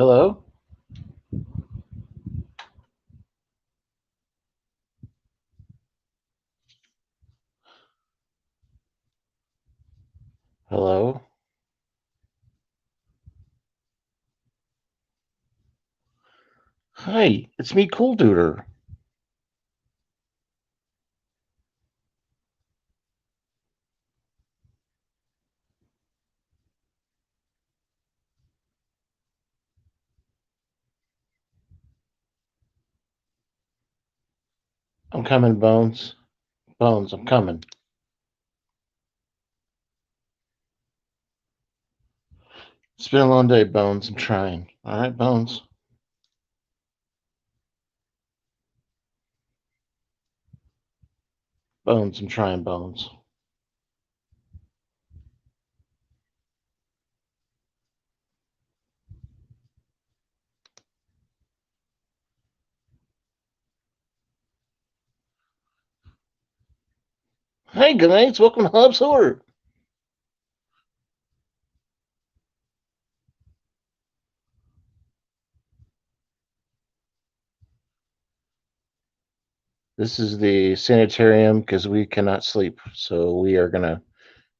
Hello? Hello? Hi, it's me, Cool Duder. I'm coming, Bones. Bones, I'm coming. It's been a long day, Bones. I'm trying. All right, Bones. Bones, I'm trying, Bones. Hey, guys, welcome to Hub's Horror. This is the Sanitarium because we cannot sleep. So we are going to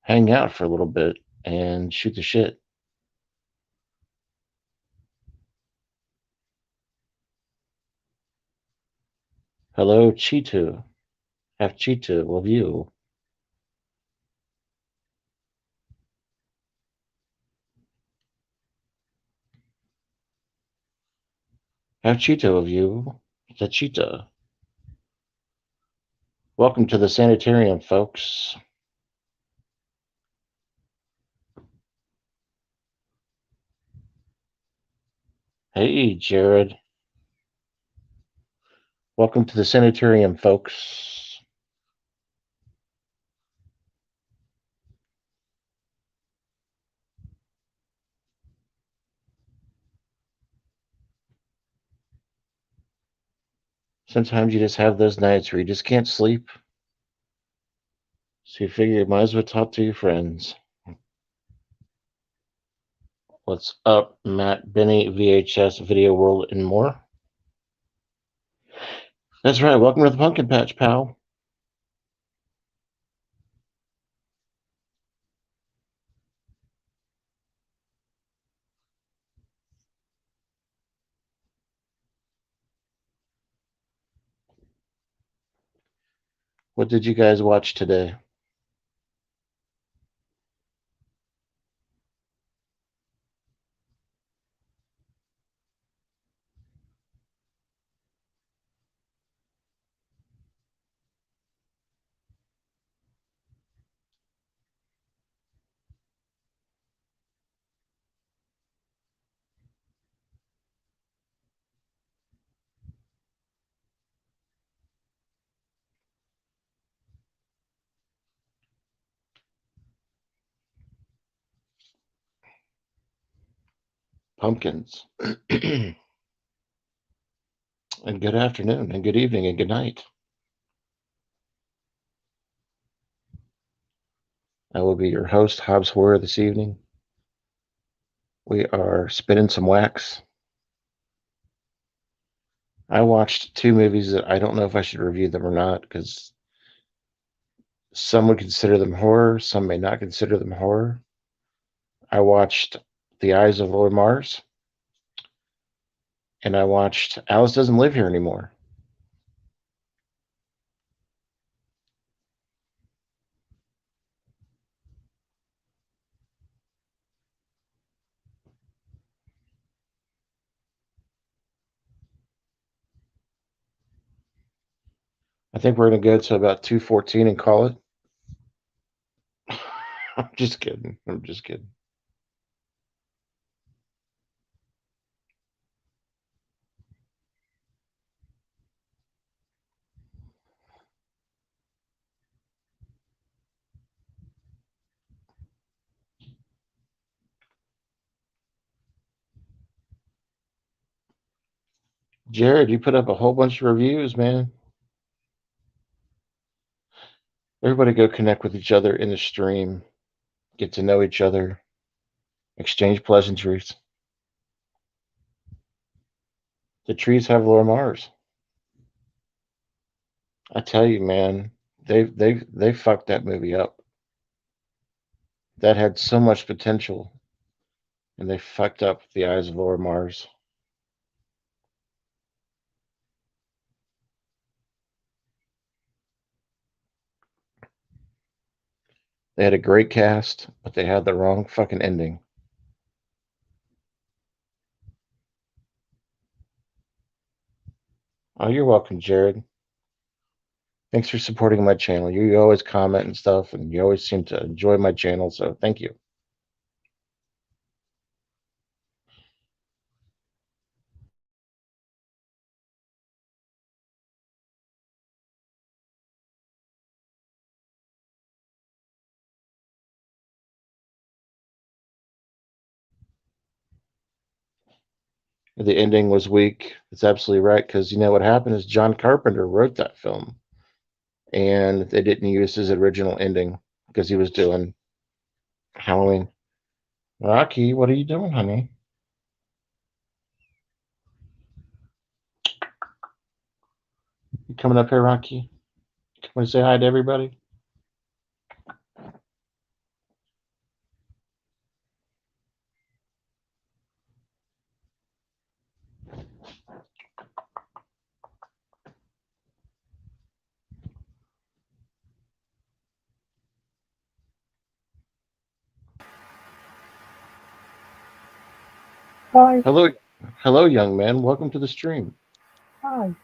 hang out for a little bit and shoot the shit. Hello, Cheeto. Have Cheeto with you. Have Cheeto of you. The Cheetah. Welcome to the Sanitarium, folks. Hey, Jared. Welcome to the Sanitarium, folks. Sometimes you just have those nights where you just can't sleep. So you figure you might as well talk to your friends. What's up, Matt, Benny, VHS, Video World, and more? That's right. Welcome to the Pumpkin Patch, pal. What did you guys watch today? Pumpkins. And good afternoon, and good evening, and good night. I will be your host, Hobbs Horror, this evening. We are spitting some wax. I watched two movies that I don't know if I should review them or not because some would consider them horror, some may not consider them horror. I watched The Eyes of Lord Mars, and I watched Alice Doesn't Live Here Anymore. I think we're going to go to about 2:14 and call it. I'm just kidding. I'm just kidding. Jared, you put up a whole bunch of reviews, man. Everybody go connect with each other in the stream, get to know each other, exchange pleasantries. The trees have Laura Mars. I tell you, man, they fucked that movie up. That had so much potential, and they fucked up the eyes of Laura Mars. They had a great cast, but they had the wrong fucking ending. Oh, you're welcome, Jared. Thanks for supporting my channel. You always comment and stuff, and you always seem to enjoy my channel, so thank you. The ending was weak. It's absolutely right, because you know what happened is John Carpenter wrote that film, and they didn't use his original ending because he was doing Halloween. Rocky, what are you doing, honey? You coming up here, Rocky? Want to say hi to everybody? Hi. Hello, young man. Welcome to the stream. Hi.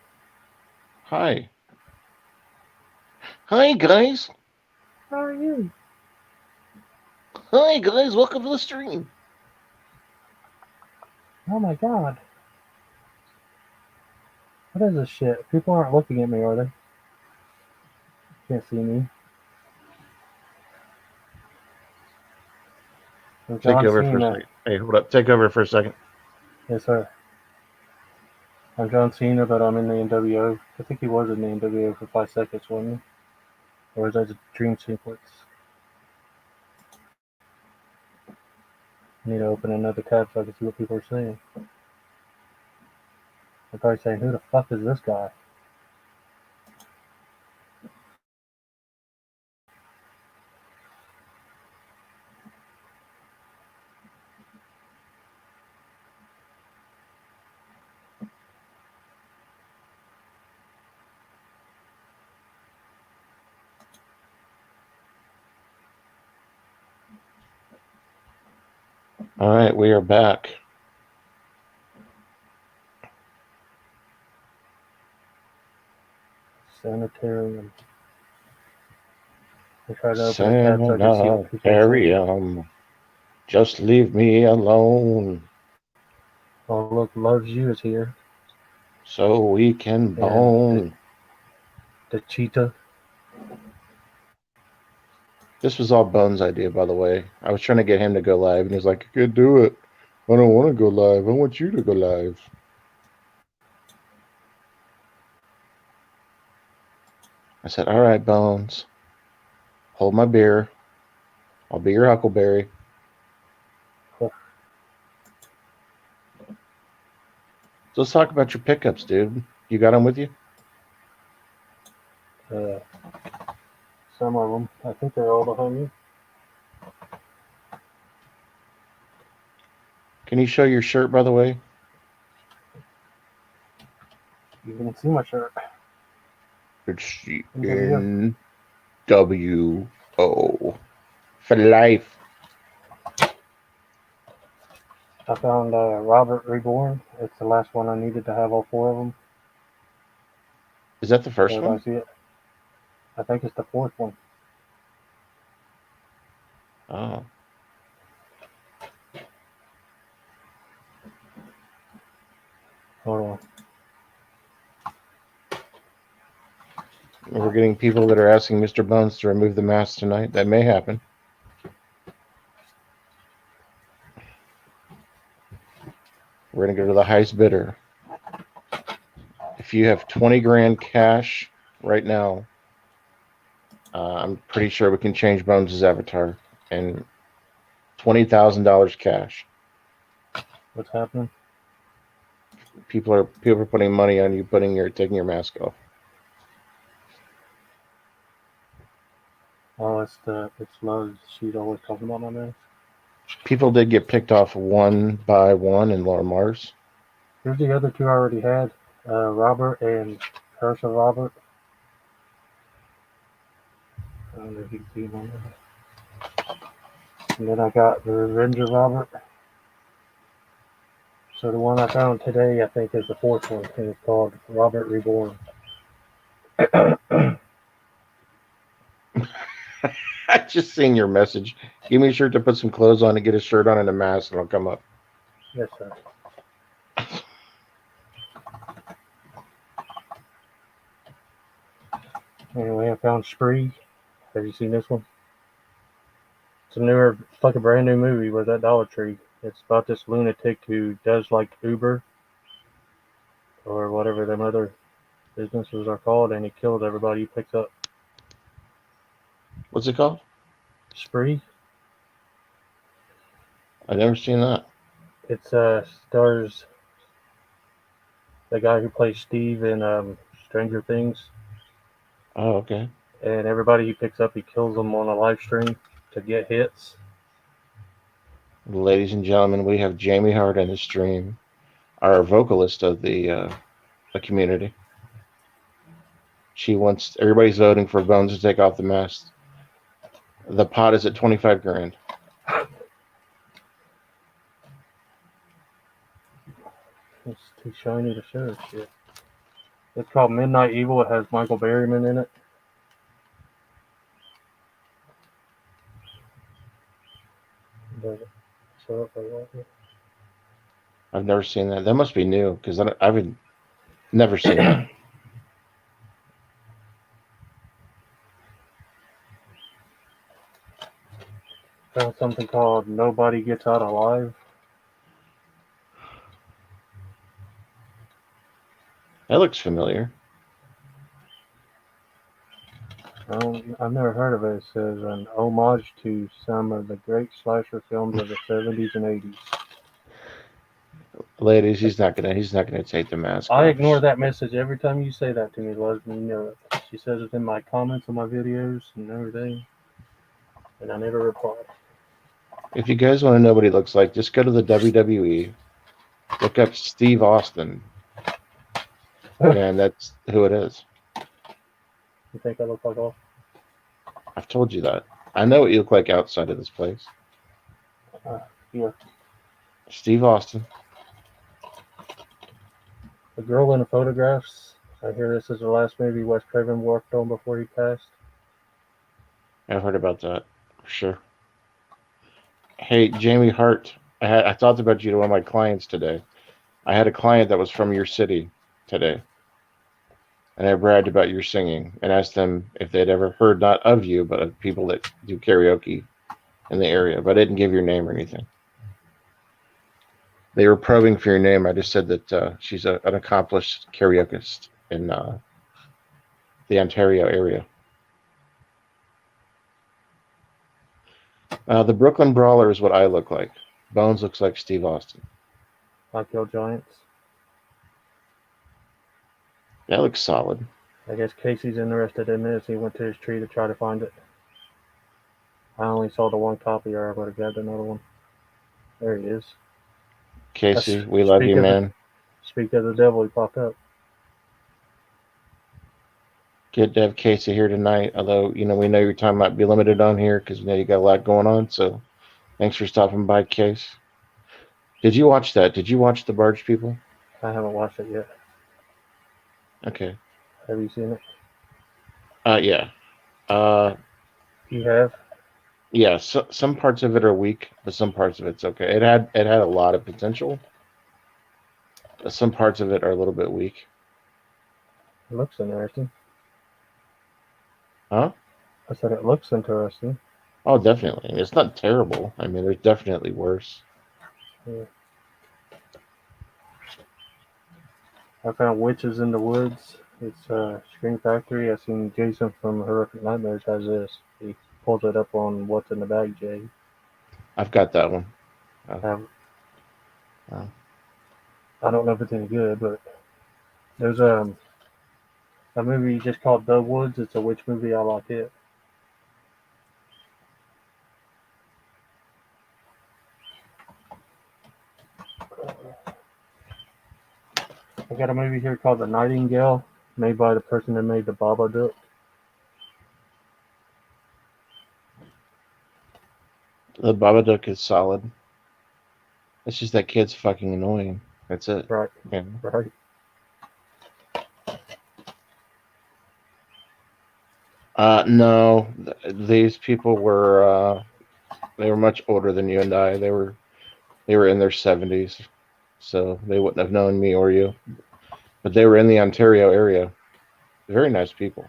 Hi. Hi, guys. How are you? Hi, guys. Welcome to the stream. Oh my god. What is this shit? People aren't looking at me, are they? Can't see me. I'm Take John over for a Cena. second. Hey, hold up. Take over for a second. Yes, sir. I'm John Cena, but I'm in the NWO. I think he was in the NWO for 5 seconds, wasn't he? Or was that a dream sequence? I need to open another tab so I can see what people are saying. They're probably saying, who the fuck is this guy? All right, we are back. Sanitarium. I try to open a tab so I can see what people are saying. Sanitarium. Just leave me alone Oh, look, Loves You is here. so we can And bone. the cheetah. This was all Bones' idea, by the way. I was trying to get him to go live, and he's like, I can't do it. I don't want to go live. I want you to go live. I said, all right, Bones. Hold my beer. I'll be your Huckleberry. So let's talk about your pickups, dude. You got them with you? Some of them. I think they're all behind me. Can you show your shirt, by the way? You can see my shirt. It's the NWO. NWO for life. I found Robert Reborn. It's the last one I needed to have all 4 of them. Is that the first Everybody one? see it? I think it's the 4th one. Oh. Hold on. We're getting people that are asking Mr. Bones to remove the mask tonight. That may happen. We're going to go to the highest bidder. If you have 20 grand cash right now, I'm pretty sure we can change Bones' avatar. And $20,000 cash. What's happening? People are putting money on you taking your mask off. Oh, it's Lowe's. She's always talking about my mask. People did get picked off one by one in Laura Mars. Here's the other two I already had. Robert and Curse of Robert. I don't know if you can see them on there. And then I got the Revenge of Robert. So the one I found today, I think, is the fourth one, and it's called Robert Reborn. I just seen your message. Give me a shirt to put some clothes on and get a shirt on and a mask, and I'll come up. Yes, sir. Anyway, I found Spree. Have you seen this one? It's like a brand new movie with that Dollar Tree. It's about this lunatic who does like Uber or whatever them other businesses are called, and he kills everybody he picks up. What's it called? Spree. I've never seen that. It stars the guy who plays Steve in Stranger Things, Oh, okay. and everybody he picks up, he kills them on a live stream to get hits. Ladies and gentlemen, we have Jamie Hart in the stream, our vocalist of the community. She wants everybody's voting for Bones to take off the mask. The pot is at 25 grand. It's too shiny to show shit. It's called Midnight Evil. It has Michael Berryman in it. Does it show up like that? I've never seen that. That must be new because I've never seen that. Found something called Nobody Gets Out Alive. That looks familiar. I've never heard of it. It says an homage to some of the great slasher films of the 70s and 80s. Ladies, he's not gonna take the mask I off. ignore that message every time you say that to me, Leslie. You know it. She says it in my comments on my videos and everything, and I never reply. If you guys want to know what he looks like, just go to the WWE, look up Steve Austin, and that's who it is. You think I look like all? I've told you that. I know what you look like outside of this place. Yeah. Steve Austin. The girl in the photographs. I hear this is the last movie Wes Craven worked on before he passed. I've heard about that for sure. Hey, Jamie Hart. I talked about you to one of my clients today. I had a client that was from your city today, and I bragged about your singing and asked them if they'd ever heard not of you, but of people that do karaoke in the area. But I didn't give your name or anything. They were probing for your name. I just said that she's an accomplished karaokeist in the Ontario area. The Brooklyn Brawler is what I look like. Bones looks like Steve Austin. Like your Giants. That looks solid. I guess Casey's interested in this. He went to his tree to try to find it. I only saw the one copy, or I would have grabbed another one. There he is. Casey, we love you, man. Speak of the devil, he popped up. Good to have Casey here tonight. Although, we know your time might be limited on here because we know you got a lot going on. So thanks for stopping by, Case. Did you watch that? Did you watch The Barge People? I haven't watched it yet. Okay. Have you seen it? Yeah. You have? Yeah. So, some parts of it are weak, but some parts of it's okay. It had a lot of potential. Some parts of it are a little bit weak. It looks interesting. Huh? I said it looks interesting. Oh, definitely. It's not terrible. I mean, there's definitely worse. Yeah. I found Witches in the Woods. It's Scream Factory. I seen Jason from Horrific Nightmares has this. He pulls it up on What's in the Bag, Jay. I've got that one. Um, Oh. I don't know if it's any good, but there's a movie just called The Woods. It's a witch movie. I like it. I got a movie here called The Nightingale, made by the person that made the Babadook. The Babadook is solid. It's just that kid's fucking annoying. That's it. Right, Yeah. right. No, these people were they were much older than you and I. They were in their 70s, so they wouldn't have known me or you. But they were in the Ontario area. Very nice people.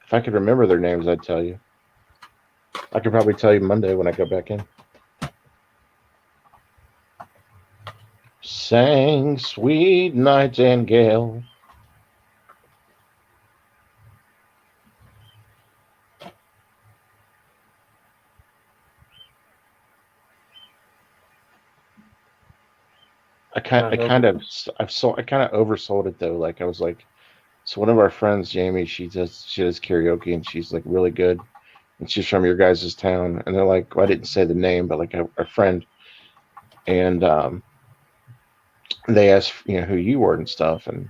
If I could remember their names, I'd tell you. I could probably tell you Monday when I go back in. Sang sweet Nightingale. I kind, I I hope kind of, I kind of oversold it though. Like I was like, so one of our friends, Jamie, she does karaoke and she's like really good, and she's from your guys' town. And they're like, well, I didn't say the name, but like a friend, and they asked, who you were and stuff, and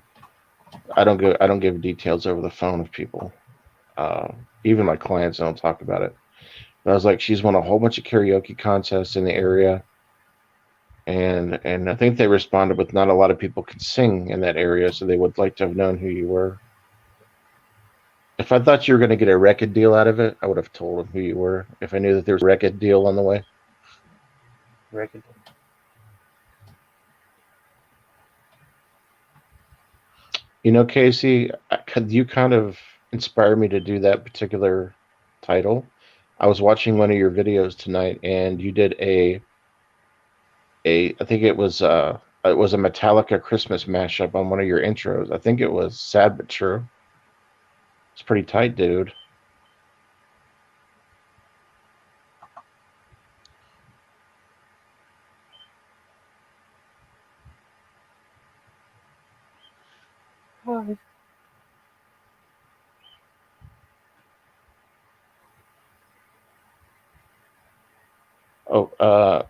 I don't give details over the phone of people. Uh, Even my clients don't talk about it. But I was like, she's won a whole bunch of karaoke contests in the area, and I think they responded with not a lot of people can sing in that area, so they would like to have known who you were. If I thought you were going to get a record deal out of it, I would have told them who you were. If I knew that there was a record deal on the way. record. Casey, you kind of inspired me to do that particular title. I was watching one of your videos tonight, and you did I think it was a Metallica Christmas mashup on one of your intros. I think it was Sad But True. It's pretty tight, dude. Hi. Oh,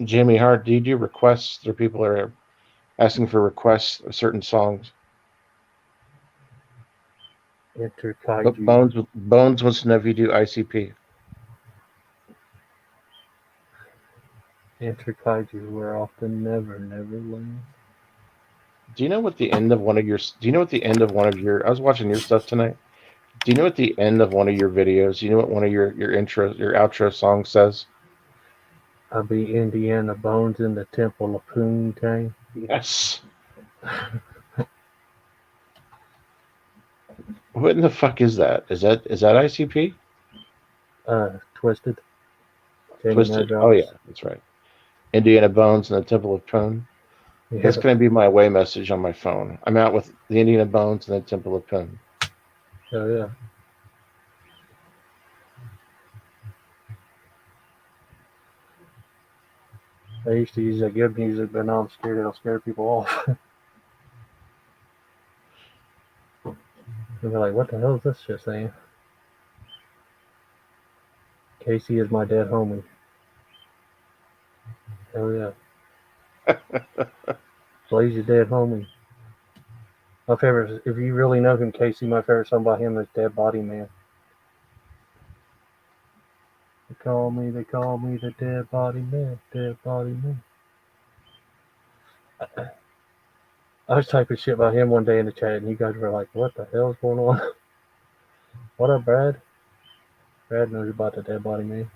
Jimmy Hart, do you do requests? Or people are asking for requests of certain songs. Enter But Kaiju. Bones wants to know if you do ICP. Enter Kaiju. We're off to Never Never Land. Do you know what the end of one of your? Do you know what the end of one of your? I was watching your stuff tonight. Do you know what the end of one of your videos? Do you know what one of your intro, your outro song says? I'll be Indiana Bones in the Temple of Poontang. Yes. What in the fuck is that? Is that ICP? Twisted. Jamie Twisted. Oh Nerdrops. yeah, that's right. Indiana Bones and the Temple of Poon. That's Yeah. going to be my away message on my phone. I'm out with the Indiana Bones and the Temple of Poon. Oh yeah. I used to use that good music, but now I'm scared it'll scare people off. And they're like, what the hell is this shit saying? Casey is my dead homie. Hell yeah. Blaze your dead homie. My favorite, if you really know him, Casey, my favorite song by him is Dead Body Man. They call me the Dead Body Man, Dead Body Man. I was typing shit about him one day in the chat, and you guys were like, what the hell is going on? What up, Brad? Brad knows about the Dead Body Man.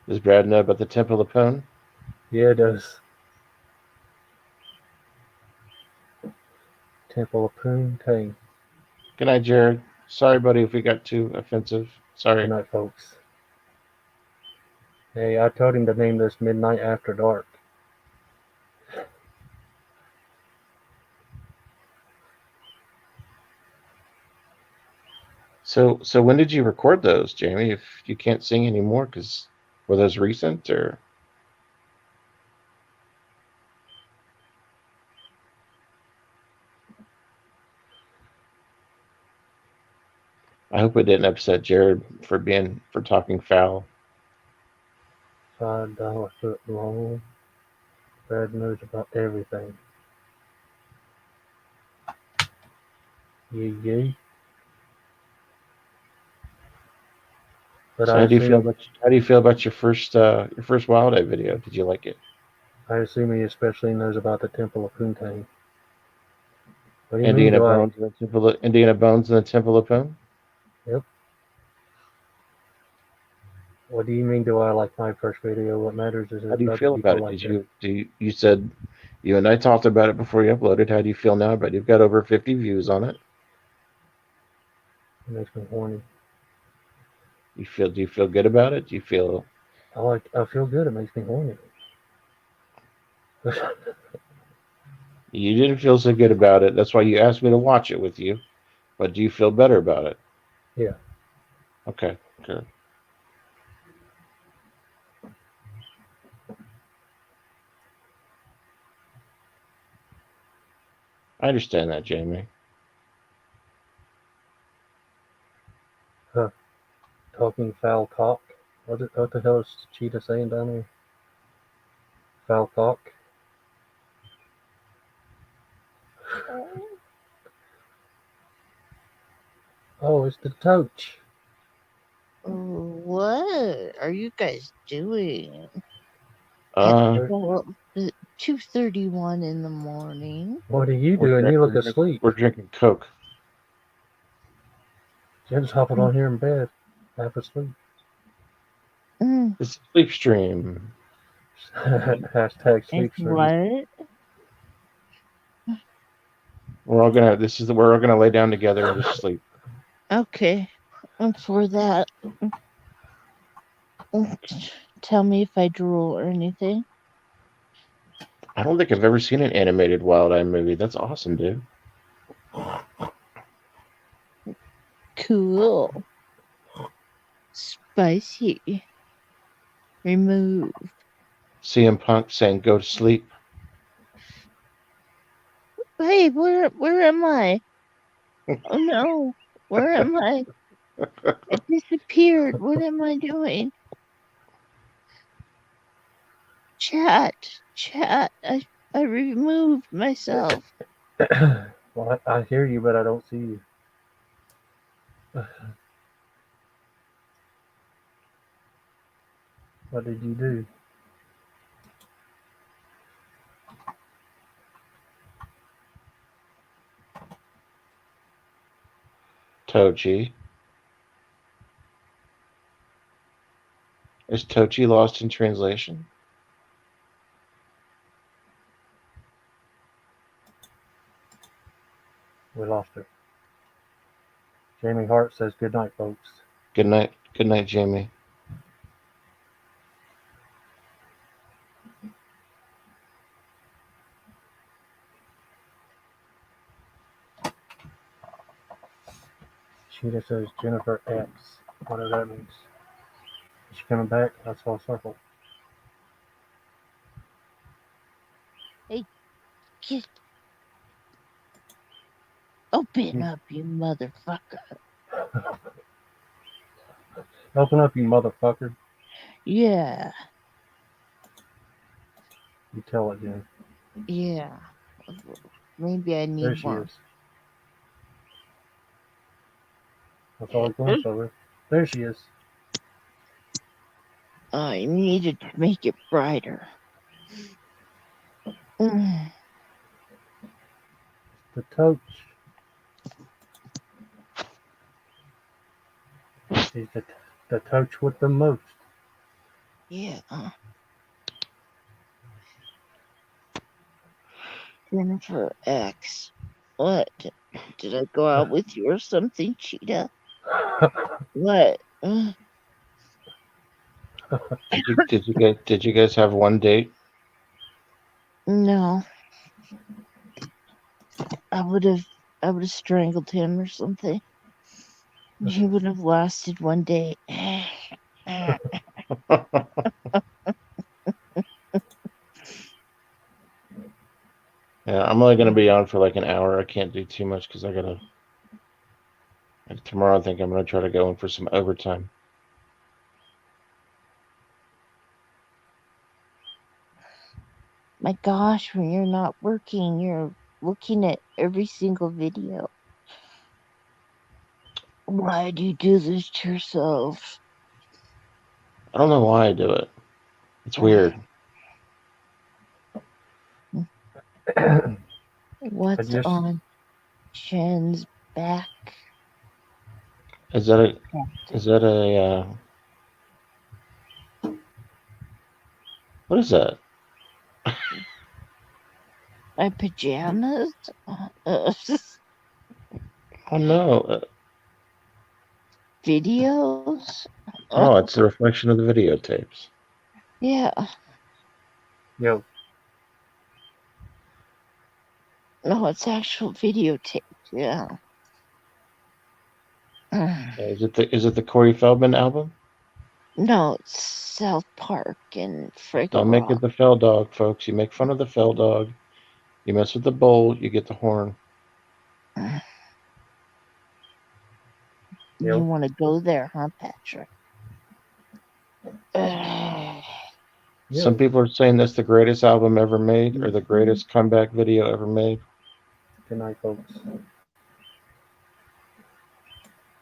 Does Brad know about the Temple of Poon? Yeah, it does. Temple of Poontang. Good night, Jared. Sorry, buddy, if we got too offensive. Good Sorry. night, folks. Hey, I told him to name this Midnight After Dark. So when did you record those, Jamie? If you can't sing anymore, because Were those recent or? I hope it didn't upset Jared for talking foul. $5 foot long. Brad knows about everything. Yay. But So I assume how do you feel about your first Wild Eye video? Did you like it? he especially knows about the Temple of Puntain. What do you mean? Indiana Do I? Bones and the Temple of Poon? Yep. What do you mean? Do I like my first video? What matters is How do if you other feel about people it? like it. You said you and I talked about it before you uploaded. How do you feel now? But you've got over 50 views on it. It makes me horny. Do you feel good about it? Do you feel I feel good. It makes me horny. you didn't feel so good about it? That's why you asked me to watch it with you. But do you feel better about it? Yeah. Okay, good. I understand that, Jamie. Talking foul cock. What the hell is Cheetah saying down here? Foul cock. Oh, it's the touch. What are you guys doing at Uh, 2:31 in the morning? What are you doing? You look asleep. we're drinking Coke. Jen's hopping on here in bed, half asleep. Mm, It's a sleep stream. Hashtag it's sleep stream. what? We're all gonna lay down together and just sleep. Okay, and for that, tell me if I drool or anything. I don't think I've ever seen an animated Wild Eye movie. That's awesome, dude. Cool. Spicy. Remove. CM Punk saying go to sleep. Hey, where am I? Oh no, where am I? I disappeared. What am I doing? Chat. I removed myself. Well, I hear you, but I don't see you. What did you do? Tochi. Is Tochi lost in translation? We lost her. Jamie Hart says good night, folks. Good night. Good night, Jamie. Cheetah says Jennifer X. Whatever that means. Is she coming back? I saw a circle. Hey, get open up, you motherfucker. Open up, you motherfucker. Yeah, You tell it, Jen. yeah. Maybe I There need she more. is. I saw a glimpse of her. There she is. I needed to make it brighter. Mm, The coach. She's the coach with the most. yeah. Jennifer X. What? Did I go out with you or something, Cheetah? What? Did you guys have one date? No. I would have strangled him or something. He would have lasted one day. Yeah, I'm only gonna be on for like an hour. I can't do too much because tomorrow. I think I'm gonna try to go in for some overtime. My gosh, when you're not working, you're looking at every single video. Why do you do this to yourself? I don't know why I do it. It's weird. What's just- on Shen's back? Is that a what is that? My pajamas? Oh no! Videos? Oh, it's a reflection of the videotapes. Yeah. Yo, No, it's actual videotape. Yeah. Is it the Corey Feldman album? No, it's South Park and Fraggle Don't make Rock. it the Fell Dog, folks. You make fun of the Fell Dog. You mess with the bowl, you get the horn. You Yep. want to go there, huh, Patrick? Ugh. Some people are saying that's the greatest album ever made or the greatest comeback video ever made. Good night, folks.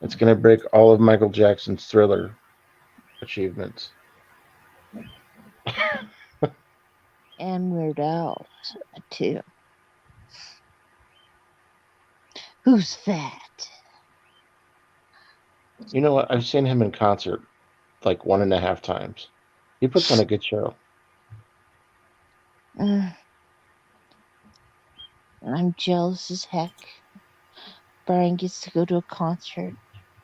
It's going to break all of Michael Jackson's Thriller achievements. And Weird Al, too. Who's that? You know what? I've seen him in concert like 1.5 times. He puts on a good show. I'm jealous as heck. Brian gets to go to a concert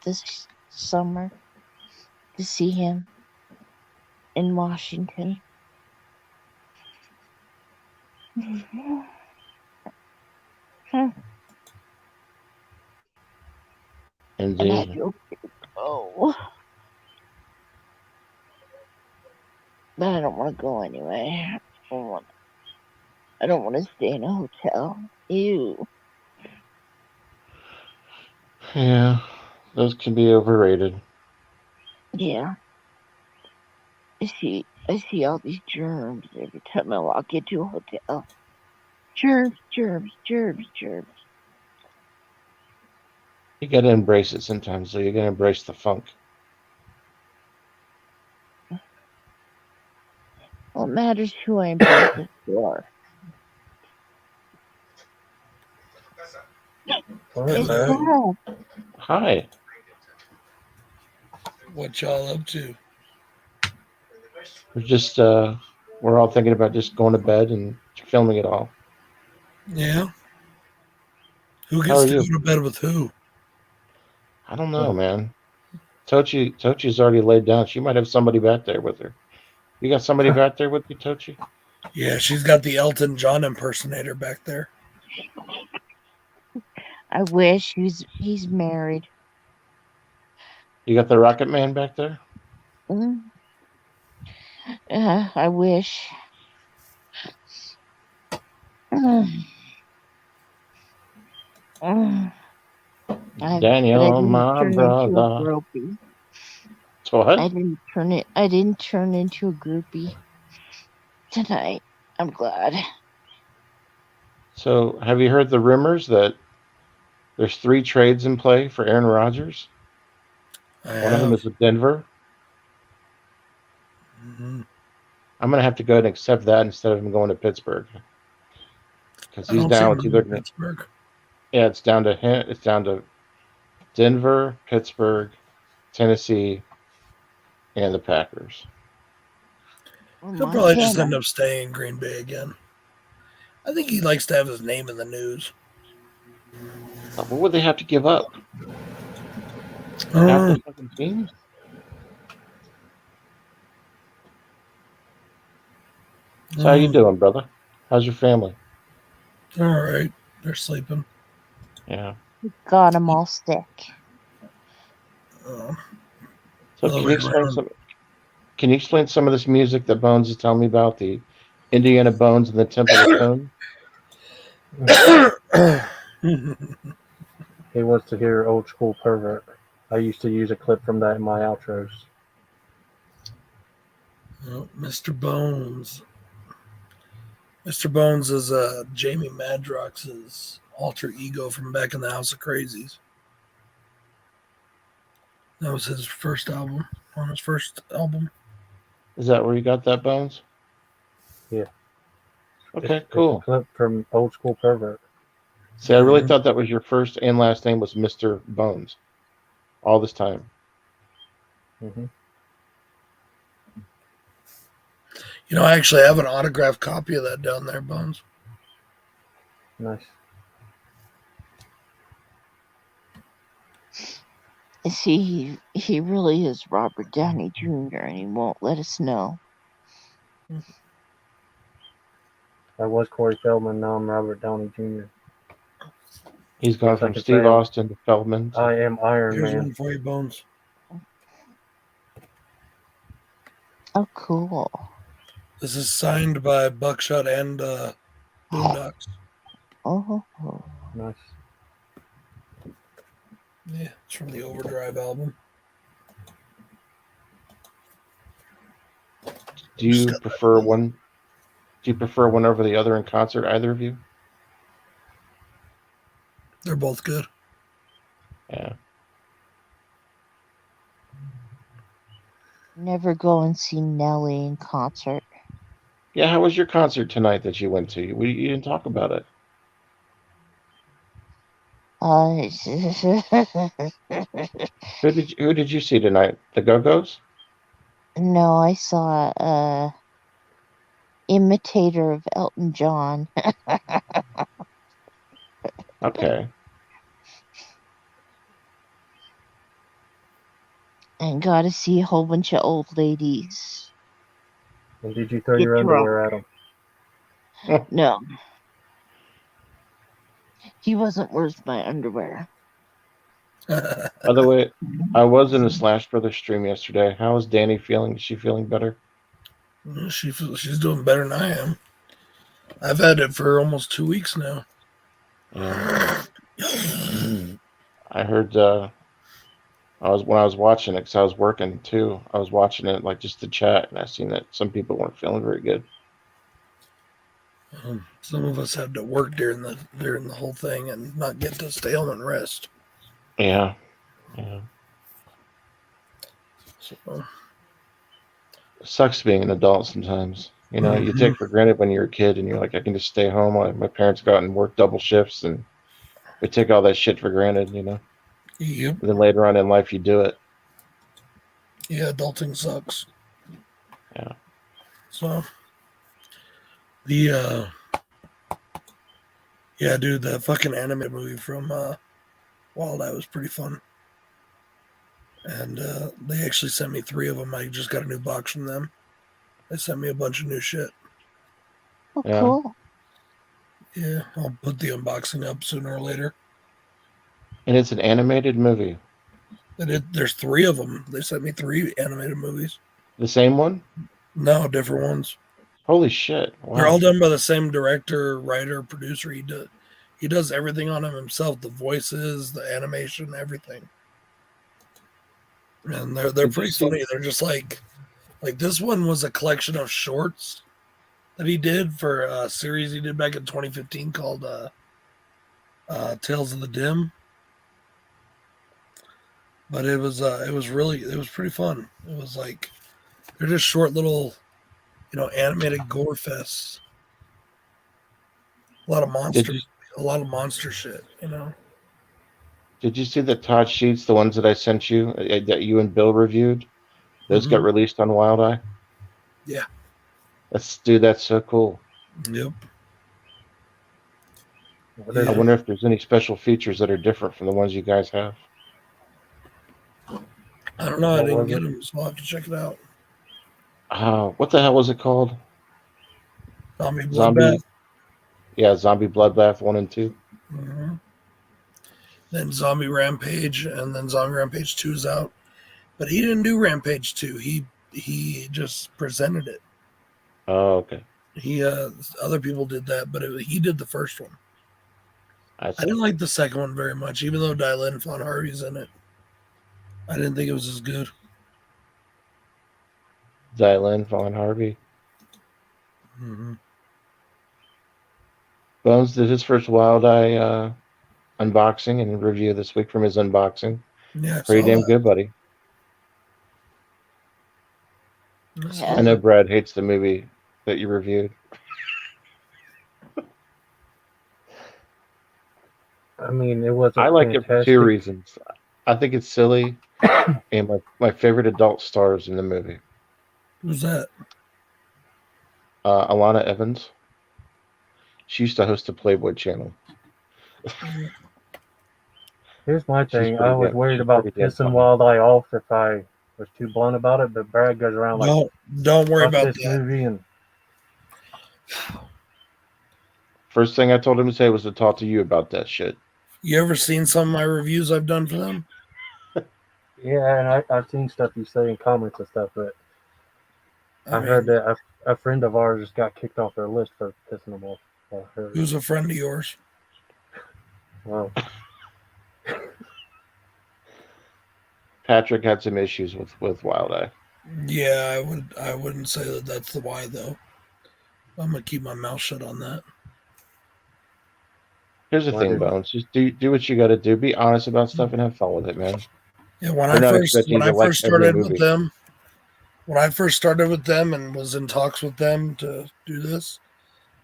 this summer to see him in Washington. And I Indeed. go, oh. But I don't want to go anyway. I don't want to stay in a hotel. Ew. Yeah, those can be overrated. Yeah. I see all these germs every time I walk into a hotel. Germs, germs, germs, germs. You got to embrace it sometimes, so you got to embrace the funk. What matters who I embrace it for? It's Hello. sad. Hi. What y'all up to? We're all thinking about just going to bed and filming it all. Yeah. Who How gets are to you? go to bed with who? I don't know, man. Tochi's already laid down. She might have somebody back there with her. You got somebody back there with you, Tochi? Yeah, she's got the Elton John impersonator back there. I wish he's married. You got the Rocket Man back there? I wish. Mm. Mm. But I Daniel, didn't my turn into a brother. groupie. So what? I didn't turn into a groupie tonight. I'm glad. So have you heard the rumors that there's 3 trades in play for Aaron Rodgers? I One of them have. is with Denver. Mm-hmm. I'm gonna have to go ahead and accept that instead of him going to Pittsburgh. Because I he's don't see now him it's going either to Pittsburgh. yeah, it's down to him. It's down to Denver, Pittsburgh, Tennessee, and the Packers. Or He'll probably just Montana. end up staying in Green Bay again. I think he likes to have his name in the news. What would they have to give up? I don't Half know. the fucking team? So how you doing, brother? How's your family? All right. They're sleeping. Yeah. Got him all sick. Uh, So other can way you explain around. some? Can you explain some of this music that Bones is telling me about? The Indiana Bones and the Temple of Tone? He wants to hear Old School Pervert. I used to use a clip from that in my outros. Oh, Mr. Bones. Mr. Bones is Jamie Madrox's alter ego from back in the House of Crazies. That was his first album. On his first album. Is that where you got that, Bones? Yeah. Okay, It's a cool. clip from Old School Pervert. See, I really thought that was your first and last name was Mr. Bones all this time. Mm-hmm. You know, I actually have an autographed copy of that down there, Bones. Nice. See, he really is Robert Downey Jr. and he won't let us know. I was Corey Feldman. Now I'm Robert Downey Jr. He's gone Guess I from could Steve say Austin to Feldman. I am Iron Here's Man. one for you, Bones. Oh, cool. This is signed by Buckshot and Boondocks. Oh, Nice. Yeah, it's from the Overdrive album. Do you prefer one? Do you prefer one over the other in concert? Either of you? They're both good. Yeah. never go and see Nelly in concert. Yeah. How was your concert tonight that you went to? You didn't talk about it. Who did you see tonight? The Go-Go's? No, I saw imitator of Elton John. Okay. And got to see a whole bunch of old ladies. And did you throw Get your drunk. underwear at him? No. He wasn't worth my underwear. By the way, I was in a Slash Brothers stream yesterday. How is Danny feeling? Is she feeling better? She's doing better than I am. I've had it for almost 2 weeks now. Yeah. I heard when I was watching it, because I was working too. I was watching it like just to chat, and I seen that some people weren't feeling very good. Some of us had to work during the whole thing and not get to stay home and rest. Yeah. Yeah. So, It sucks being an adult sometimes. You know, you take for granted when you're a kid, and you're like, I can just stay home. My parents go out and work double shifts, and we take all that shit for granted. You know. yep. And then later on in life, you do it. Yeah, adulting sucks. Yeah. So dude, that fucking animated movie from Wild Eye was pretty fun. And they actually sent me 3 of them. I just got a new box from them. They sent me a bunch of new shit. Oh, Yeah. cool. Yeah, I'll put the unboxing up sooner or later. And it's an animated movie. There's 3 of them. They sent me 3 animated movies. The same one? No, different ones. Holy shit! Wow. They're all done by the same director, writer, producer. He does everything on them himself. The voices, the animation, everything. And they're pretty funny. They're just like this one was a collection of shorts that he did for a series he did back in 2015 called Tales of the Dim. But it was pretty fun. It was like they're just short little, animated gore fests. A lot of monster shit, Did you see the Todd Sheets, the ones that I sent you, that you and Bill reviewed? Those got released on Wild Eye? Yeah. That's so cool. Yep. I wonder if there's any special features that are different from the ones you guys have. I don't know. I didn't get them, so I'll have to check it out. What the hell was it called? Zombie Bloodbath. Yeah, Zombie Bloodbath 1 and 2. Mm-hmm. Then Zombie Rampage, and then Zombie Rampage 2 is out. But he didn't do Rampage 2. He he just presented it. Oh, okay. He other people did that, but he did the first one. I I see. didn't like the second one very much, even though Dylan Von Harvey's in it. I didn't think it was as good. Dylan Von Harvey. Mm-hmm. Bones did his first Wild Eye unboxing and review this week from his unboxing. Yeah, I Pretty saw damn that. good, buddy. I know Brad hates the movie that you reviewed. I mean, it wasn't I like it for two fantastic. reasons. I think it's silly, and my favorite adult stars in the movie. Who's that? Alana Evans. She used to host a Playboy channel. Here's my thing. I was worried she's about pretty damn pissing funny. Wild Eye off if I was too blunt about it, but Brad goes around like, Don't worry fuck about this that. movie, and First thing I told him to say was to talk to you about that shit. You ever seen some of my reviews I've done for them? yeah, and I've seen stuff you say in comments and stuff, but I mean, heard that a friend of ours just got kicked off their list for pissing them off. Who's a friend of yours? Wow. Patrick had some issues with Wild Eye. Yeah, I wouldn't say that that's the why though. I'm gonna keep my mouth shut on that. Here's the Why thing, did- Bones. Just do what you got to do. Be honest about stuff and have fun with it, man. Yeah, when They're I not first expecting you to like every started with movie. them, when I first started with them and was in talks with them to do this,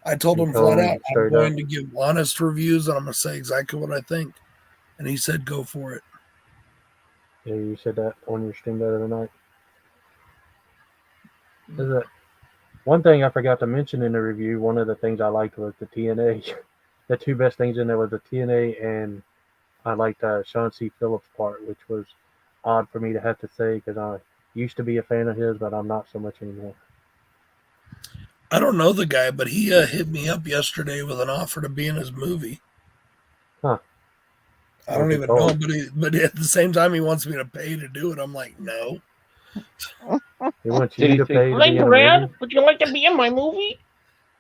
I told You him told flat him out, I'm straight going up. to give honest reviews and I'm gonna say exactly what I think. And he said, "Go for it." Yeah, you said that on your stream the other night. Is it? One thing I forgot to mention in the review, one of the things I liked was the TNA. The two best things in there was the TNA, and I liked Sean C. Phillips' part, which was odd for me to have to say because I used to be a fan of his, but I'm not so much anymore. I don't know the guy, but he hit me up yesterday with an offer to be in his movie. Huh. I don't even know, but at the same time, he wants me to pay to do it. I'm like, no. He wants Did you he to say, pay to "Hey, be in a Brad, movie. would you like to be in my movie?"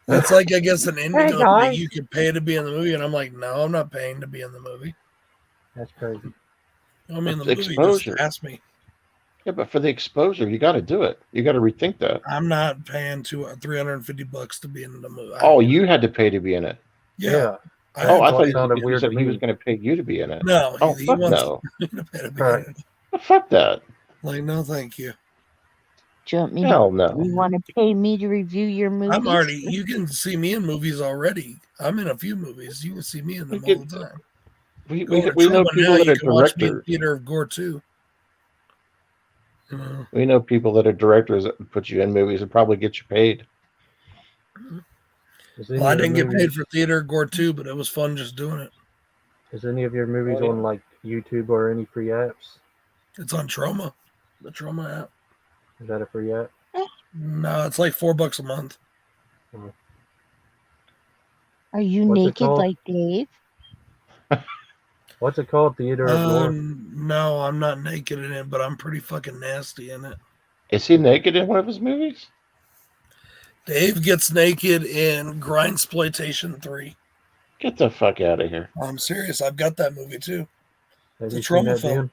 It's like, I guess, an Indigo Hey, thing. guys. You could pay to be in the movie, and I'm like, no, I'm not paying to be in the movie. That's crazy. I mean, the That's movie exposure. just asked me. Yeah, but for the exposure, you got to do it. You got to rethink that. I'm not paying $350 to be in the movie. Oh, you had to pay to be in it. Yeah. That's Oh, I why thought it sounded you weird said to he was me. going to pay you to be in it. No, Oh, he fuck wants no. me to pay to be Correct. in it. Fuck that. Like, no, thank you. Do you want me Hell to? no. You want to pay me to review your movies? You can see me in movies already. I'm in a few movies. You can see me in them We all the time. We Go to know Trauma people now, that you are can watch me in directors. Theater of Gore too. You know, We know people that are directors that put you in movies and probably get you paid. well, I didn't get paid for Theater of Gore too, but it was fun just doing it. Is any of your movies Oh, yeah. on like YouTube or any free apps? It's on Trauma, the Trauma app. Is that a free app? No, it's like $4 a month. Are you What's it naked called? like Dave? What's it called? Theater of Gore? No, I'm not naked in it, but I'm pretty fucking nasty in it. Is he naked in one of his movies? Dave gets naked in Grindsploitation 3. Get the fuck out of here. I'm serious. I've got that movie too. Have It's a you seen trauma that, film.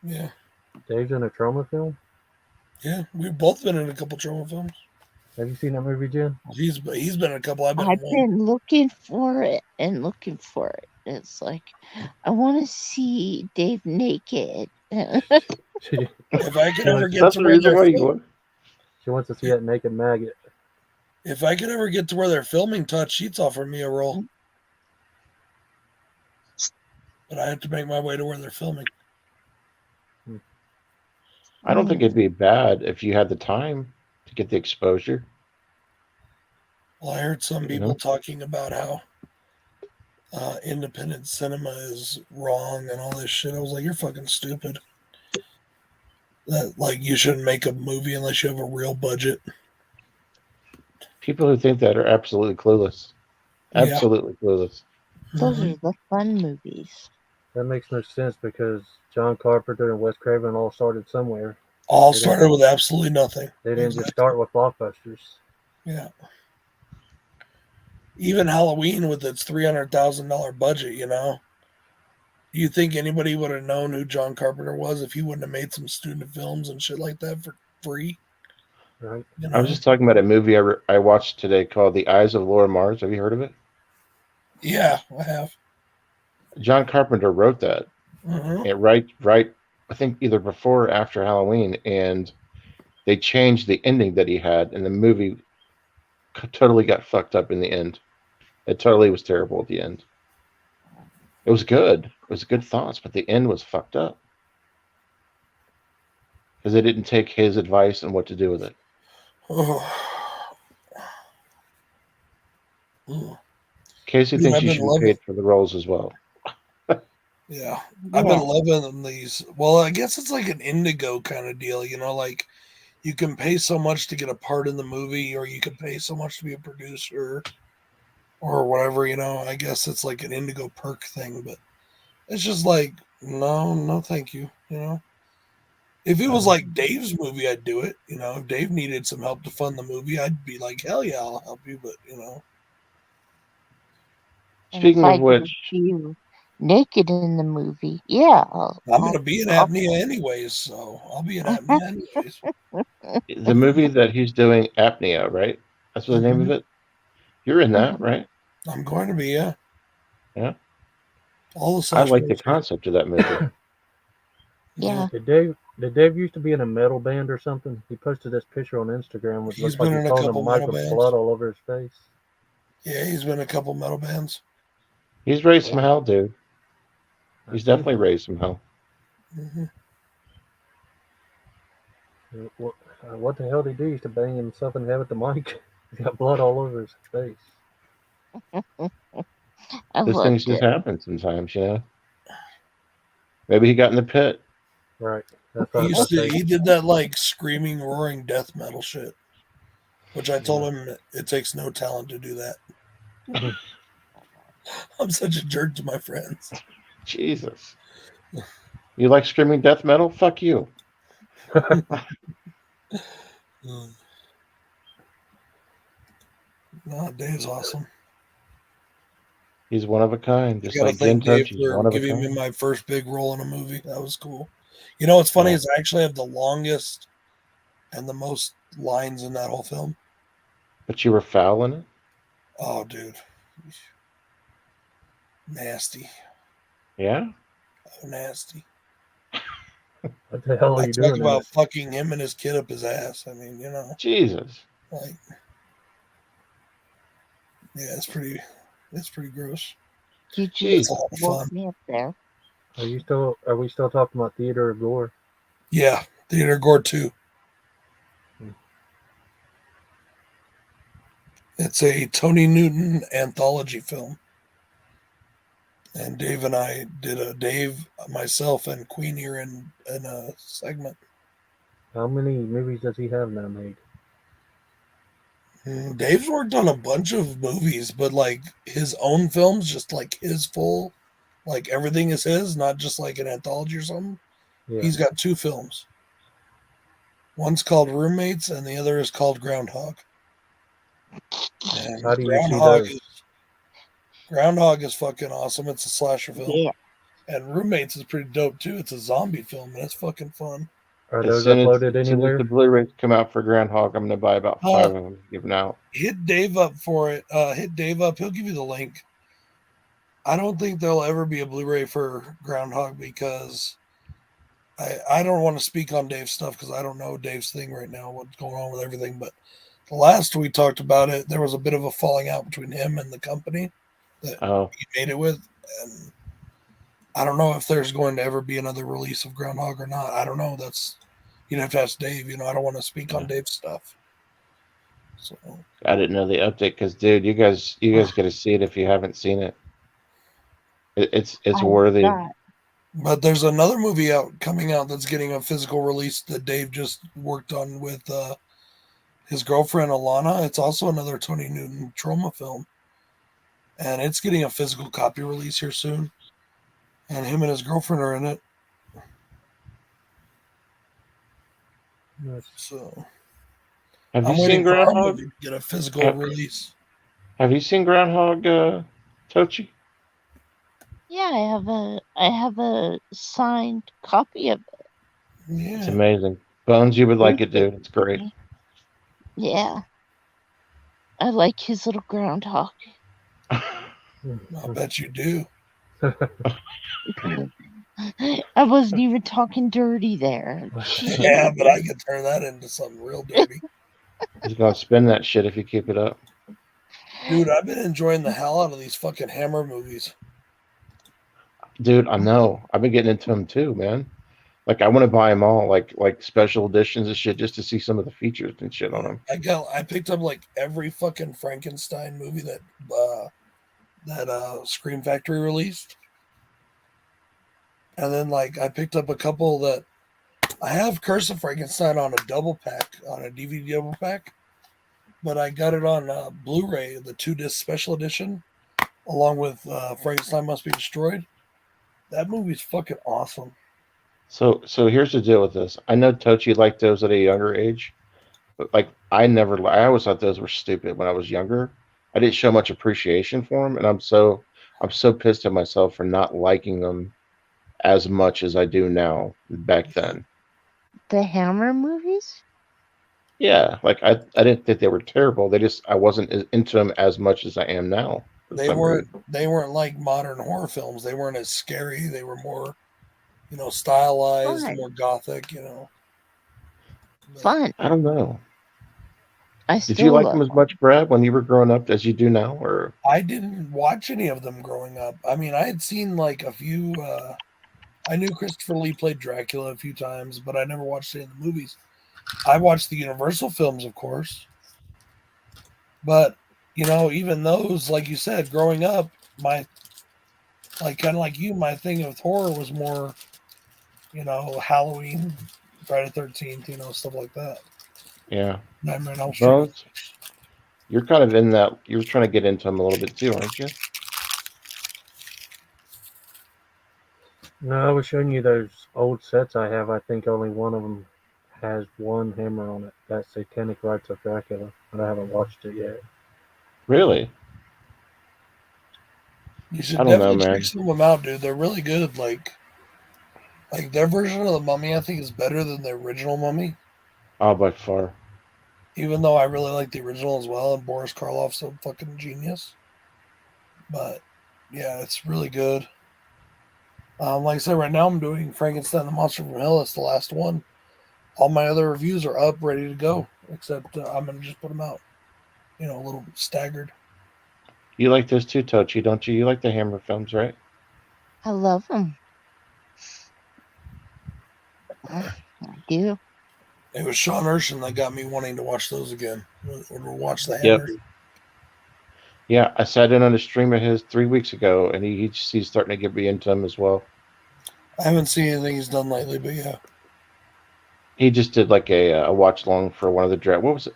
Jen? Yeah. Dave's in a trauma film? Yeah. We've both been in a couple trauma films. Have you seen that movie, Jen? He's been in a couple. I've been in I've one. been looking for it and looking for it. It's like I want to see Dave naked. If I could ever get That's to the where reason why they're you would. She wants to see that naked maggot. if I could ever get to where they're filming Todd Sheets offer me a role. But I have to make my way to where they're filming. I don't think it'd be bad if you had the time to get the exposure. Well, I heard some people talking about how independent cinema is wrong and all this shit. I was like, you're fucking stupid. That like you shouldn't make a movie unless you have a real budget. People who think that are absolutely clueless. Absolutely clueless. Those are the fun movies. That makes no sense because John Carpenter and Wes Craven all started somewhere. All started with absolutely nothing. They didn't just start with blockbusters. Yeah. Even Halloween with its $300,000 budget, you know. Do you think anybody would have known who John Carpenter was if he wouldn't have made some student films and shit like that for free? Right. You know? I was just talking about a movie I watched today called The Eyes of Laura Mars. Have you heard of it? Yeah, I have. John Carpenter wrote that. Mm-hmm. And right, I think either before or after Halloween, and they changed the ending that he had, and the movie totally got fucked up in the end. It totally was terrible at the end. It was good. It was good thoughts, but the end was fucked up because they didn't take his advice on what to do with it. Oh. Mm. Casey Dude, thinks I've she been should be loving. paid for the roles as well. Yeah, I've been loving these. Well, I guess it's like an Indigo kind of deal, you know, like you can pay so much to get a part in the movie, or you can pay so much to be a producer, or whatever, you know. I guess it's like an Indigo perk thing, but it's just like, no, thank you, you know. If it was like Dave's movie, I'd do it, you know. If Dave needed some help to fund the movie, I'd be like, hell yeah, I'll help you, but you know. And if Speaking I of could which, see you naked in the movie, yeah, I'm gonna be in apnea anyways, so I'll be in apnea anyways. the movie that he's doing, Apnea, right? That's what the name of it. You're in that, right? I'm going to be, yeah. Yeah. All the I slash like the movies. concept of that movie. Yeah. Did Dave used to be in a metal band or something? He posted this picture on Instagram which He's looks like been he's in a holding a couple mic metal with bands. blood all over his face. Yeah, he's been in a couple metal bands. He's raised some hell, dude. He's I definitely think- raised some hell. Mm-hmm. What the hell did he do? He used to bang himself in the head with the mic. He got blood all over his face. I Those things loved just it. happen sometimes, you know. Maybe he got in the pit. Right. That's what I was He did that like screaming, roaring death metal shit, which I told him it takes no talent to do that. I'm such a jerk to my friends. Jesus. You like screaming death metal? Fuck you. No, Dave's awesome. He's one of a kind, I just gotta like Jen thank Dave Touch is for one of a giving me kind. my first big role in a movie. That was cool. You know what's funny Yeah. is I actually have the longest and the most lines in that whole film. But you were foul in it? Oh, dude. Nasty. Yeah? Oh, nasty. What the hell are I you talk doing in about it? fucking him and his kid up his ass. I mean, you know, Jesus. like, yeah, it's pretty gross. You It's a just lot of woke fun. me up there. Are we still talking about Theater of Gore? Yeah, Theater Gore 2. It's a Tony Newton anthology film. And Dave and I did myself, and Queenie are in a segment. How many movies does he have now made? Dave's worked on a bunch of movies, but like his own films, just like his full, like everything is his, not just like an anthology or something. Yeah. He's got 2 films. One's called Roommates, and the other is called Groundhog. And How do you see those? Groundhog is fucking awesome. It's a slasher film. Yeah. And Roommates is pretty dope too. It's a zombie film, and it's fucking fun. Are As those soon uploaded as anywhere? the Blu-rays come out for Groundhog, I'm going to buy about 5 of them given out. Hit Dave up for it. Hit Dave up. He'll give you the link. I don't think there'll ever be a Blu-ray for Groundhog because I don't want to speak on Dave's stuff because I don't know Dave's thing right now, what's going on with everything. But the last we talked about it, there was a bit of a falling out between him and the company that he made it with. And I don't know if there's going to ever be another release of Groundhog or not. I don't know. You'd have to ask Dave. You know, I don't want to speak on Dave's stuff. So I didn't know the update because, dude, you guys got to see it if you haven't seen it. It's worthy. But there's another movie coming out that's getting a physical release that Dave just worked on with his girlfriend Alana. It's also another Tony Newton trauma film, and it's getting a physical copy release here soon. And him and his girlfriend are in it. Yes. So Have you I'm seen waiting for our Groundhog? movie to get a physical Have, release. have you seen Groundhog, Tochi? Yeah, I have a signed copy of it. It's Yeah, amazing. Bones, you would like it, Gave dude. it It's to great. me. Yeah, I like his little groundhog. I bet you do. I wasn't even talking dirty there. Yeah, but I could turn that into something real dirty. He's gonna spin that shit if you keep it up. Dude, I've been enjoying the hell out of these fucking Hammer movies. Dude, I know. I've been getting into them too, man. Like I want to buy them all, like special editions and shit, just to see some of the features and shit on them. I picked up like every fucking Frankenstein movie that Scream Factory released. And then like I picked up a couple that I have Curse of Frankenstein on a double pack, on a DVD double pack, but I got it on Blu-ray, the 2-disc special edition, along with Frankenstein Must Be Destroyed. That movie's fucking awesome. So here's the deal with this. I know Tochi liked those at a younger age, but like I always thought those were stupid when I was younger. I didn't show much appreciation for them, and I'm so pissed at myself for not liking them as much as I do now back then. The Hammer movies? Yeah, like I didn't think they were terrible. I wasn't into them as much as I am now for They some weren't reason. they weren't like modern horror films. They weren't as scary. They were more, stylized, Fun. more gothic. But Fun. I don't know. I Did you still like them love as them. much, Brad, when you were growing up as you do now, or I didn't watch any of them growing up. I mean, I had seen like a few. I knew Christopher Lee played Dracula a few times, but I never watched any of the movies. I watched the Universal films, of course, but even those, like you said, growing up, my like kind of like you, my thing with horror was more, Halloween, Friday 13th, stuff like that. yeah? Nightmare on Elm Street. Bones, you're kind of in that. You're trying to get into them a little bit too, aren't you? No, I was showing you those old sets I have. I think only one of them has one hammer on it. That's Satanic Rites of Dracula, but I haven't watched it yet. Really? You I should don't know, definitely check man. some of them out, dude. They're really good. Like their version of the Mummy, I think is better than the original Mummy. Oh, by far. Even though I really like the original as well, and Boris Karloff's a fucking genius. But yeah, it's really good. Like I said, right now I'm doing Frankenstein the Monster from Hell. It's the last one. All my other reviews are up, ready to go, except I'm gonna just put them out, a little staggered. You like those too, Tochi, don't you? You like the Hammer films, right? I love them. I do. It was Sean Urshan that got me wanting to watch those again, or watch the Yep. Hammers. Yeah, I sat in on a stream of his 3 weeks ago, and he's starting to get me into them as well. I haven't seen anything he's done lately, but yeah. He just did like a watch long for one of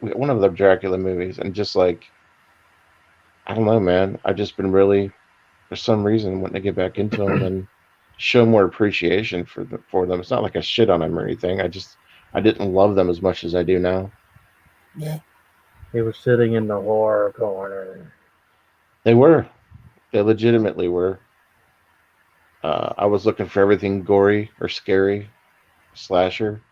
one of the Dracula movies, and just like I don't know, man. I've just been really, for some reason, wanting to get back into them and show more appreciation for them. It's not like I shit on them or anything. I didn't love them as much as I do now. Yeah. He was sitting in the horror corner. They were, they legitimately were. I was looking for everything gory or scary, slasher,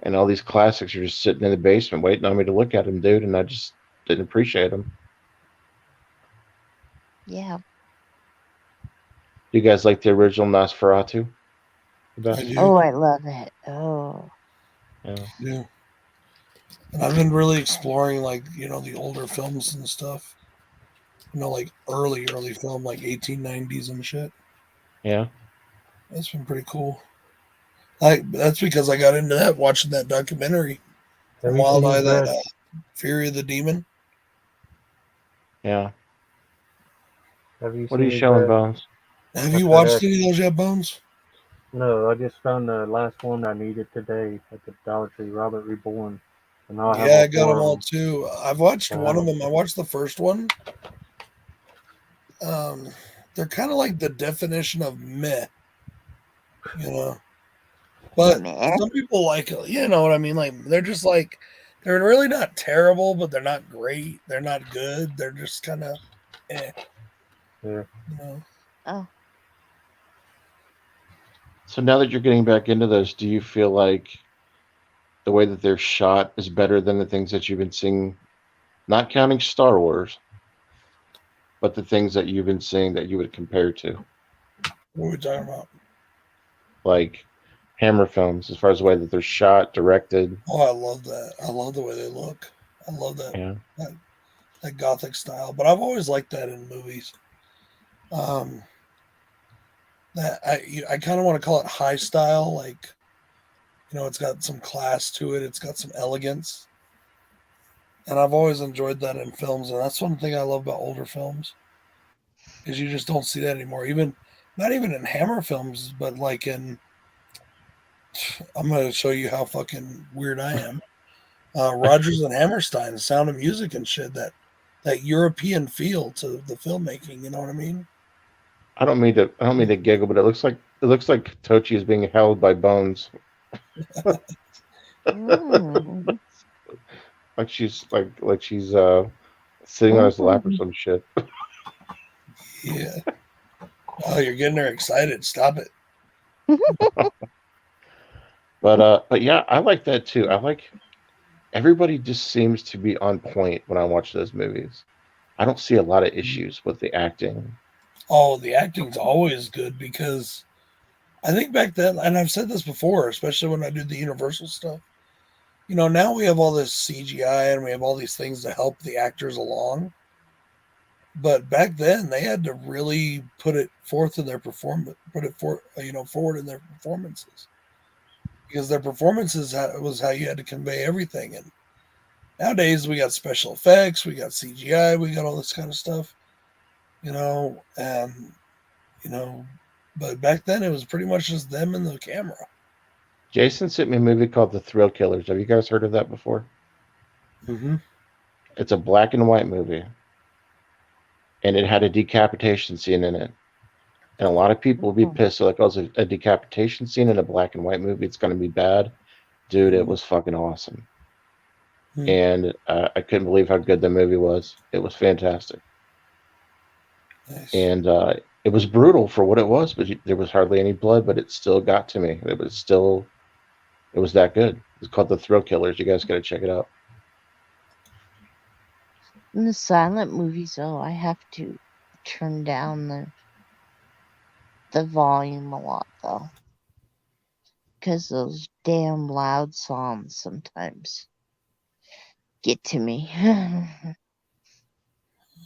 and all these classics are just sitting in the basement waiting on me to look at them, dude. And I just didn't appreciate them. Yeah. You guys like the original Nosferatu? The I best? do. Oh, I love it. Oh. Yeah. Yeah. And I've been really exploring the older films and stuff. Like early film, like 1890s and shit. Yeah. That's been pretty cool. That's because I got into that watching that documentary Have from you Wild seen Eye, that Brad? Fury of the Demon. Yeah. Have you What are you seen showing, Brad? Bones? Have At you the watched any of those yet, Bones? No, I just found the last one I needed today at the Dollar Tree, Robert Reborn, and I have Yeah, all I got four them of all them. too. I've watched I one have of them. them. I watched the first one. They're kind of like the definition of meh, you know. But Meh. some people like, you know what I mean? Like, they're just like, they're really not terrible, but they're not great. They're not good. They're just kind of, Yeah. you know. Oh, So now that you're getting back into those, do you feel like the way that they're shot is better than the things that you've been seeing, not counting Star Wars, but the things that you've been seeing that you would compare to, What are we talking about? like Hammer films, as far as the way that they're shot, directed? Oh, I love that. I love the way they look. I love Yeah. that, that gothic style. But I've always liked that in movies. Um, that I kind of want to call it high style. Like, you know, it's got some class to it. It's got some elegance, and I've always enjoyed that in films. And that's one thing I love about older films, is you just don't see that anymore. Even not even in Hammer films, but like in, I'm going to show you how fucking weird I am. Rogers and Hammerstein, the Sound of Music and shit. That European feel to the filmmaking. You know what I mean? I don't mean to giggle, but it looks like Tochi is being held by Bones, mm. like she's sitting on his lap or some shit. Yeah. Oh, you're getting her excited. Stop it. But yeah, I like that too. I like everybody just seems to be on point when I watch those movies. I don't see a lot of issues with the acting. Oh, the acting's always good because I think back then, and I've said this before, especially when I did the Universal stuff. You know, now we have all this CGI and we have all these things to help the actors along. But back then, they had to really put it forth in their performance, put it for forward in their performances, because their performances was how you had to convey everything. And nowadays, we got special effects, we got CGI, we got all this kind of stuff. And but back then it was pretty much just them and the camera. Jason sent me a movie called The Thrill Killers. Have you guys heard of that before? Mm-hmm. It's a black and white movie, and it had a decapitation scene in it. And a lot of people will be pissed. So like, oh, it's a decapitation scene in a black and white movie. It's going to be bad. Dude, it was fucking awesome. Mm-hmm. And I couldn't believe how good the movie was. It was fantastic. Nice. And it was brutal for what it was, but there was hardly any blood, but it still got to me. It was that good. It's called The Thrill Killers. You guys got to check it out. In the silent movies, though, I have to turn down the volume a lot, though, because those damn loud songs sometimes get to me.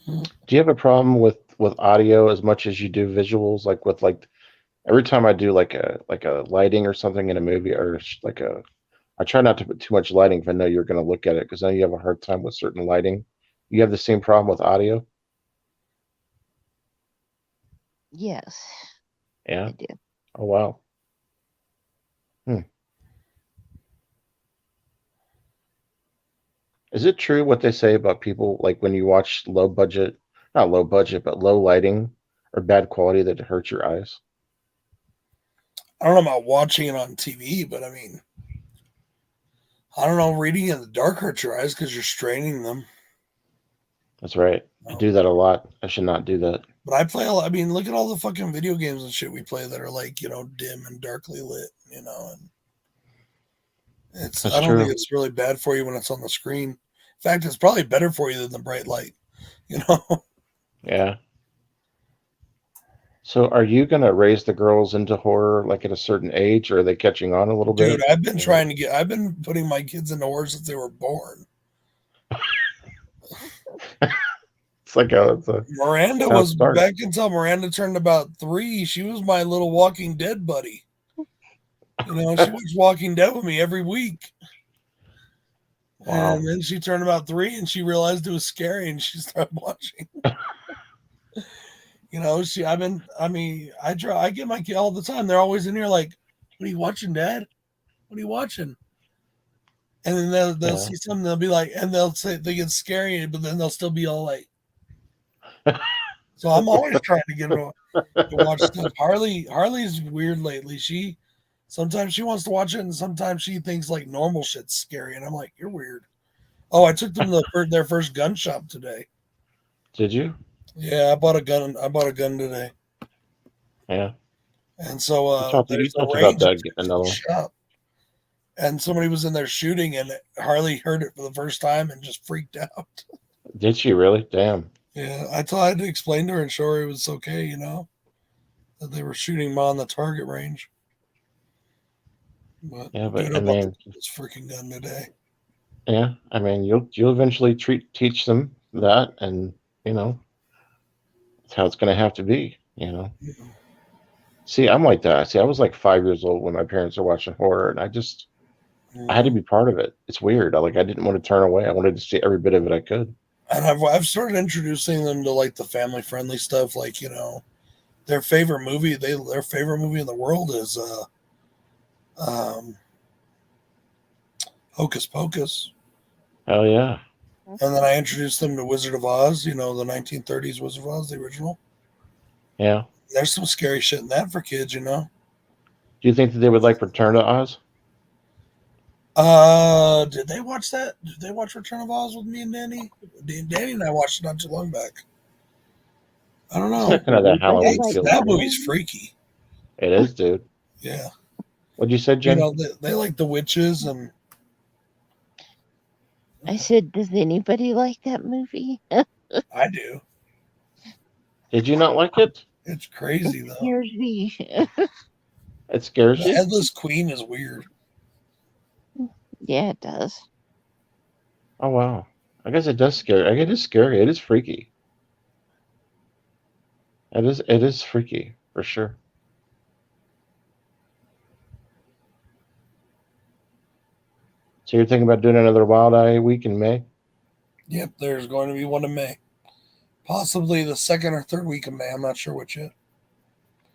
Do you have a problem with audio as much as you do visuals? Like with like every time I do like a lighting or something in a movie or I try not to put too much lighting if I know you're going to look at it because then you have a hard time with certain lighting. You have the same problem with audio? Yes, Yeah. I do. Oh wow. Is it true what they say about people like when you watch not low budget, but low lighting or bad quality that it hurts your eyes? I don't know about watching it on TV, but I mean, I don't know. Reading in the dark hurts your eyes because you're straining them. That's right. I do that a lot. I should not do that. But I play a lot. I mean, look at all the fucking video games and shit we play that are like, dim and darkly lit, and That's I don't true. think it's really bad for you when it's on the screen. In fact, it's probably better for you than the bright light, you know. Yeah. So are you gonna raise the girls into horror like at a certain age, or are they catching on a little bit? Dude, I've been putting my kids into horror since they were born. It's a Miranda sounds was dark. back until Miranda turned about 3. She was my little Walking Dead buddy. She watched Walking Dead with me every week. Wow. And then she turned about 3 and she realized it was scary and she started watching. I get my kid all the time. They're always in here like, what are you watching, Dad? What are you watching? And then they'll see something, they'll be like, and they'll say they get scary, but then they'll still be all like. So I'm always trying to get them to watch stuff. Harley's weird lately. Sometimes she wants to watch it, and sometimes she thinks like normal shit's scary, and I'm like, you're weird. Oh, I took them to their first gun shop today. Did you? Yeah, I bought a gun. I bought a gun today, Yeah. and so You talked there's a about range that getting to another the one. shop, and somebody was in there shooting, and Harley heard it for the first time and just freaked out. Did she really? Damn. Yeah, I had to explain to her and show her it was okay, that they were shooting on the target range. But Yeah, dude, but I I bought mean, this freaking gun today. yeah, I mean, you'll eventually teach them that, and you know, it's how it's going to have to be. See, I'm like that. See, I was like 5 years old when my parents were watching horror, and I had to be part of it. It's weird. I didn't want to turn away. I wanted to see every bit of it I could. And I've started introducing them to like the family friendly stuff, like their favorite movie. Their favorite movie in the world is um, Hocus Pocus. Hell yeah. And then I introduced them to Wizard of Oz. The 1930s Wizard of Oz, the original. Yeah. There's some scary shit in that for kids. Do you think that they would like Return to Oz? Did they watch that? Did they watch Return of Oz with me and Danny? Danny and I watched it not too long back. I don't It's know. got kind of that Halloween like feel. That movie's freaky. It is, dude. Yeah. What'd you say, Jen? They like the witches and. I said, does anybody like that movie? I do. Did you not like it? It's crazy though. Scares me. It scares The you? Headless Queen is weird. Yeah, it does. Oh wow. I guess it does scare. It is scary. It is freaky. It is freaky for sure. So you're thinking about doing another Wild Eye week in May? Yep, there's going to be one in May. Possibly the second or third week of May. I'm not sure which yet.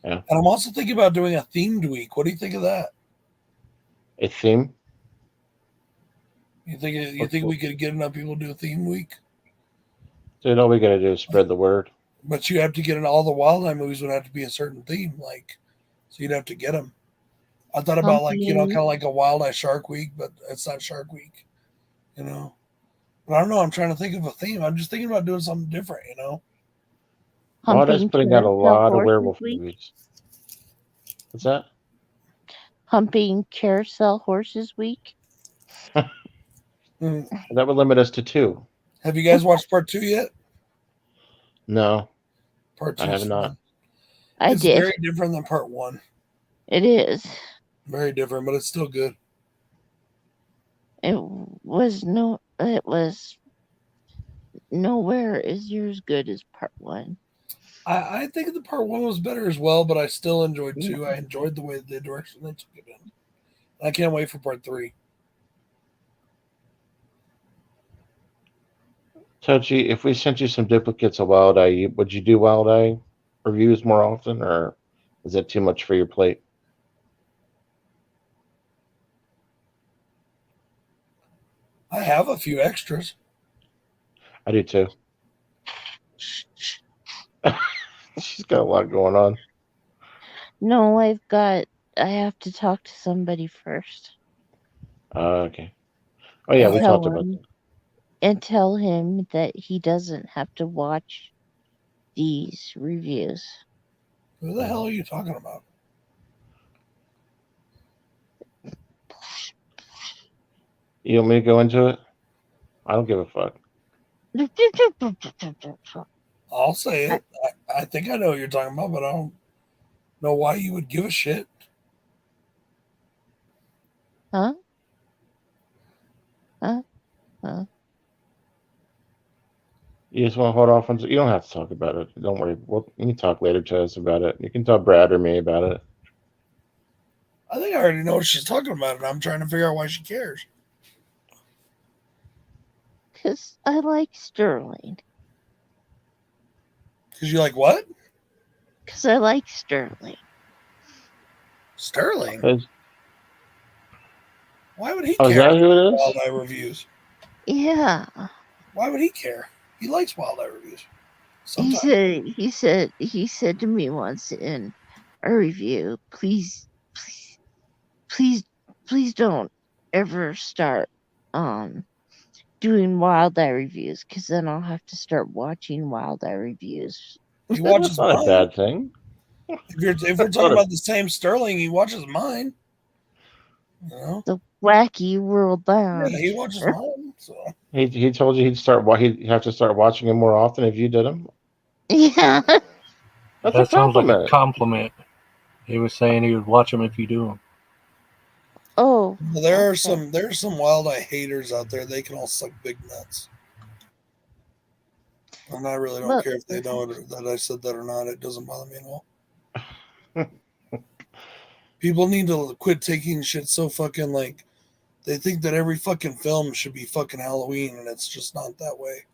Yeah. And I'm also thinking about doing a themed week. What do you think of that? A theme? You think we could get enough people to do a theme week? Dude, all we gotta do is spread the word. But you have to get in all the Wildlife movies would have to be a certain theme, so you'd have to get them. I thought about kind of like a Wildlife Shark Week, but it's not Shark Week, But I don't know. I'm trying to think of a theme. I'm just thinking about doing something different, Wild Eye's putting out a lot of werewolf Week. movies. What's that? Humping Carousel Horses Week. That would limit us to 2. Have you guys watched part 2 yet? No. Part 2. I have not. It's very different than part 1. It is. Very different, but it's still good. It was nowhere as near as good as part 1. I think the part 1 was better as well, but I still enjoyed 2. I enjoyed the direction they took it in. I can't wait for part 3. Tochi, if we sent you some duplicates of Wild Eye, would you do Wild Eye reviews more often, or is that too much for your plate? I have a few extras. I do too. She's got a lot going on. No, I have to talk to somebody first. Okay. Oh yeah, we talked about that. And tell him that he doesn't have to watch these reviews. Who the hell are you talking about? You want me to go into it? I don't give a fuck. I'll say it. I think I know what you're talking about, but I don't know why you would give a shit. Huh? You just want to hold off on. You don't have to talk about it. Don't worry. You can talk later to us about it. You can talk Brad or me about it. I think I already know what she's talking about, and I'm trying to figure out why she cares. Because I like Sterling. Because you like what? Because I like Sterling. Sterling? Why would he care? Oh, is that who it is? Wild Eye reviews. Yeah. Why would he care? He likes Wild Eye reviews. Sometimes. He said to me once in a review, please please don't ever start doing Wild Eye reviews, because then I'll have to start watching Wild Eye reviews. He That's watches not a mine. bad thing. If we're talking about the same Sterling, he watches mine. You know? The Wacky World Yeah, Lounge. he watches mine. So He told you he'd have to start watching him more often if you did him. Yeah. That's That a sounds like a compliment. compliment. He was saying he would watch them if you do them. Oh. well, there are okay. some Wild Eye haters out there. They can all suck big nuts. And I really don't Well, care if they know that I said that or not. It doesn't bother me at all. People need to quit taking shit so fucking like they think that every fucking film should be fucking Halloween, and it's just not that way.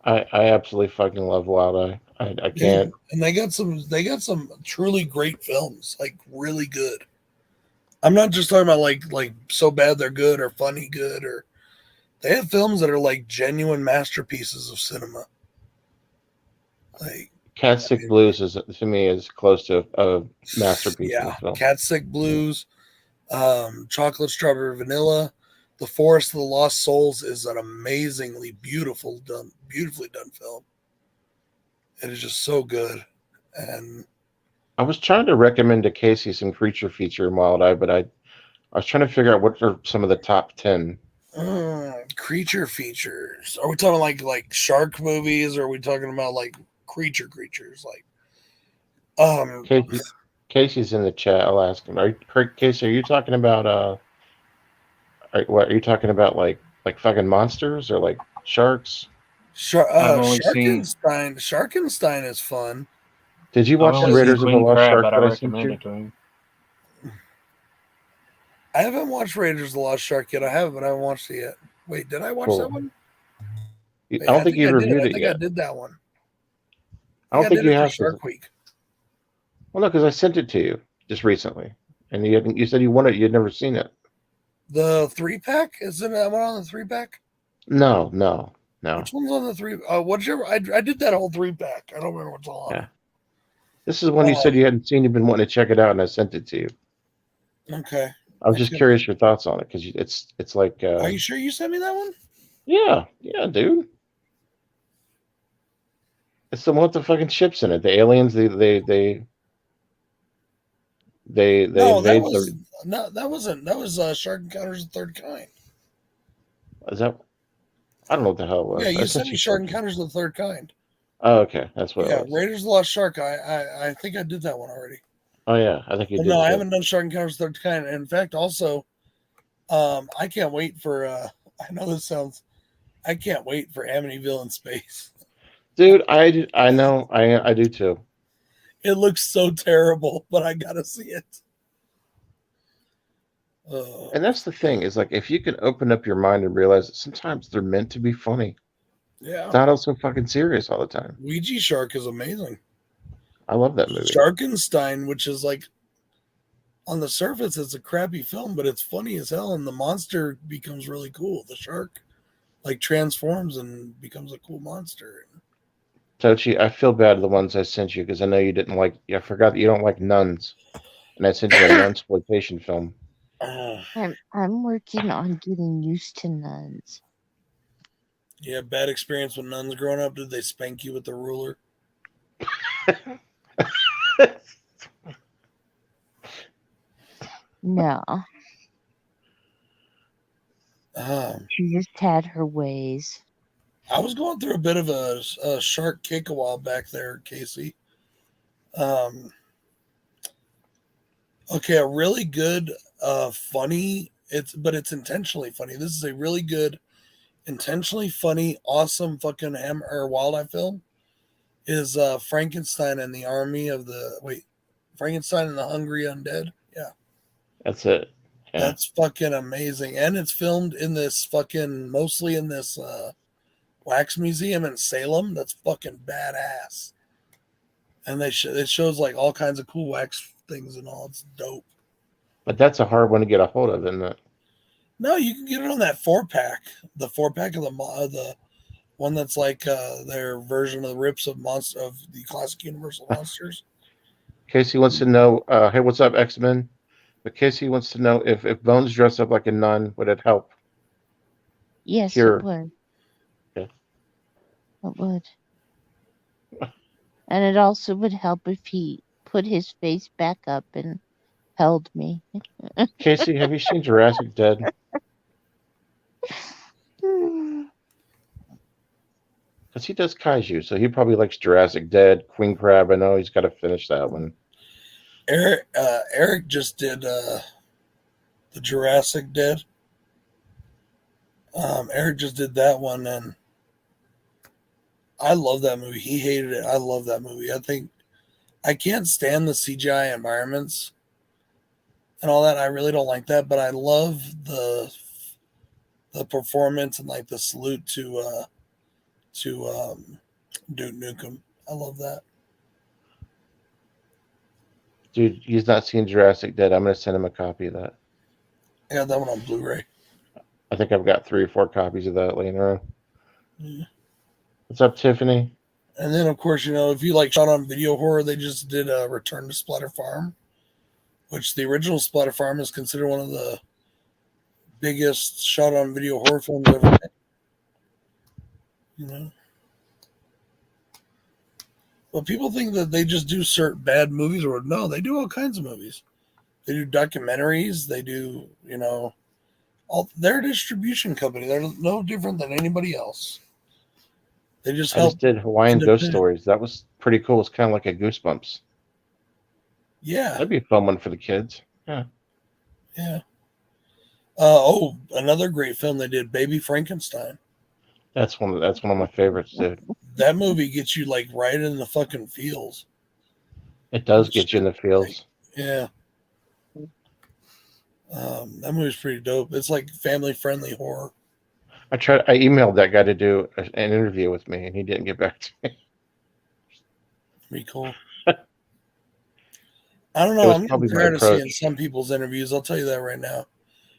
I absolutely fucking love Wild Eye. I Yeah, can't. and they got some truly great films, like really good. I'm not just talking about like so bad they're good or funny good, or they have films that are like genuine masterpieces of cinema. Like Cat Sick Blues is to me is close to a masterpiece of yeah, a film. Cat Sick Blues, Chocolate Strawberry Vanilla, The Forest of the Lost Souls is an amazingly beautifully done film. It is just so good. And I was trying to recommend to Casey some creature feature in Wild Eye, but I was trying to figure out what are some of the top 10. creature features. Are we talking like shark movies, or are we talking about like creatures? Like Casey's in the chat. I'll ask him. Casey, are you talking about what are you talking about? Like fucking monsters or like sharks? I've only seen Sharkenstein is fun. Did you I've watch the only seen Raiders of the Queen Lost Crab, Shark but I that I sent recommend you? it to him. I haven't watched Raiders of the Lost Shark yet. I have, but I haven't watched it yet. Wait, did I watch that one? I Wait, don't think you I did. reviewed I it think I yet. did that one. I don't think did you it for have. Shark Week. Well, no, because I sent it to you just recently, and you said you wanted you'd never seen it. The 3-pack? Isn't that one on the 3-pack? No. Which one's on the 3? Whichever. I did that whole 3-pack. I don't remember what's on. Yeah. This is one you said you hadn't seen. You've been wanting to check it out, and I sent it to you. Okay. I was just curious your thoughts on it because it's like. Are you sure you sent me that one? Yeah, dude. It's the one with the fucking ships in it. The aliens. They No, invade that wasn't. That was Shark Encounters of the Third Kind. Is that? I don't know what the hell it was. Yeah, I you sent sent me you Shark something. Encounters of the Third Kind. Oh, okay, that's what Yeah, it was. Raiders of the Lost Shark. I think I did that one already. Oh yeah, I think you did. No, I too. haven't done Shark Encounters of the Third Kind. In fact, also, I can't wait for. I know this sounds. I can't wait for Amityville in space. Dude, I know, I do too. It looks so terrible, but I gotta see it. And that's the thing is like if you can open up your mind and realize that sometimes they're meant to be funny. Yeah, It's not all so fucking serious all the time. Ouija Shark is amazing. I love that movie. Sharkenstein, which is like on the surface, it's a crappy film, but it's funny as hell, and the monster becomes really cool. The shark like transforms and becomes a cool monster. Tochi, I feel bad the ones I sent you because I know you didn't like. I forgot that you don't like nuns, and I sent you a nunsploitation film. I'm working on getting used to nuns. Yeah, bad experience with nuns growing up. Did they spank you with the ruler? No. Um, She just had her ways. I was going through a bit of a shark kick a while back there, Casey. Okay, a really good, funny. But it's intentionally funny. This is a really good, intentionally funny, awesome fucking Wildeye film. Is Frankenstein and the Army of the Frankenstein and the Hungry Undead? Yeah, That's it. Yeah. that's fucking amazing, and it's filmed in this mostly in this wax museum in Salem. That's fucking badass. And it shows like all kinds of cool wax things and all. It's dope. But that's a hard one to get a hold of, isn't it? No, you can get it on that 4-pack. The 4-pack of the one that's like their version of the rips of the classic Universal monsters. Casey wants to know, hey, what's up, X-Men? But Casey wants to know if Bones dressed up like a nun, would it help? Yes, Cure. it would. Okay. It would. And it also would help if he put his face back up and held me. Casey, have you seen Jurassic Dead? Because he does kaiju, so he probably likes Jurassic Dead, Queen Crab. I know he's got to finish that one. Eric just did the Jurassic Dead. Eric just did that one, and I love that movie. He hated it. I love that movie. I can't stand the CGI environments and all that. I really don't like that, but I love the performance and like the salute to Duke Nukem. I love that. Dude, he's not seen Jurassic Dead. I'm going to send him a copy of that. I got that one on Blu-ray. I think I've got 3 or 4 copies of that laying around. Yeah. What's up, Tiffany? And then, of course, if you like shot on video horror, they just did a Return to Splatter Farm, which the original Splatter Farm is considered one of the biggest shot on video horror films ever made. But people think that they just do certain bad movies, or no, they do all kinds of movies. They do documentaries. They do, they're a distribution company. They're no different than anybody else. They just I help. just did Hawaiian Ghost Stories. That was pretty cool. It's kind of like a Goosebumps. Yeah. That'd be a fun one for the kids. Yeah. Yeah. Another great film they did, Baby Frankenstein. That's one of my favorites, dude. That movie gets you like right in the fucking feels. It does get you in the feels. Yeah. That movie's pretty dope. It's like family friendly horror. I emailed that guy to do an interview with me, and he didn't get back to me. Pretty cool. I don't know. I'm getting tired of seeing some people's interviews. I'll tell you that right now.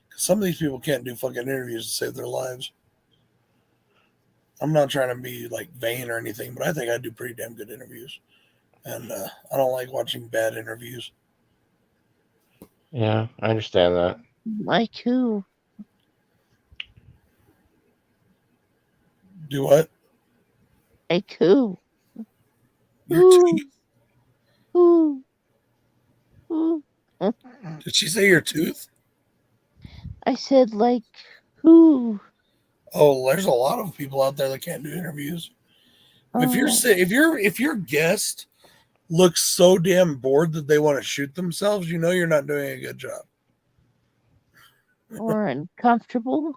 Because some of these people can't do fucking interviews to save their lives. I'm not trying to be like vain or anything, but I think I do pretty damn good interviews. And I don't like watching bad interviews. Yeah, I understand that. Like who? Do what? Like who? Your tooth. Who? Did she say your tooth? I said like who? Oh, there's a lot of people out there that can't do interviews. If your guest looks so damn bored that they want to shoot themselves, you're not doing a good job. Or uncomfortable.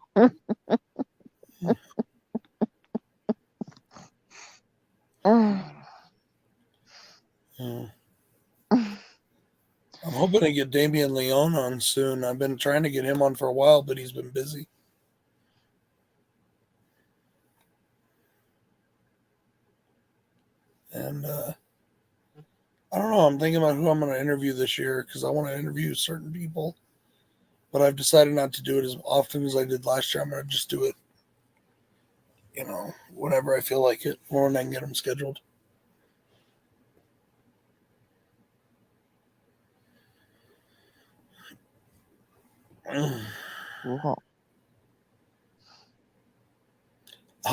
I'm hoping to get Damien Leone on soon. I've been trying to get him on for a while, but he's been busy. And I don't know. I'm thinking about who I'm going to interview this year because I want to interview certain people. But I've decided not to do it as often as I did last year. I'm going to just do it, whenever I feel like it, or when I can get them scheduled.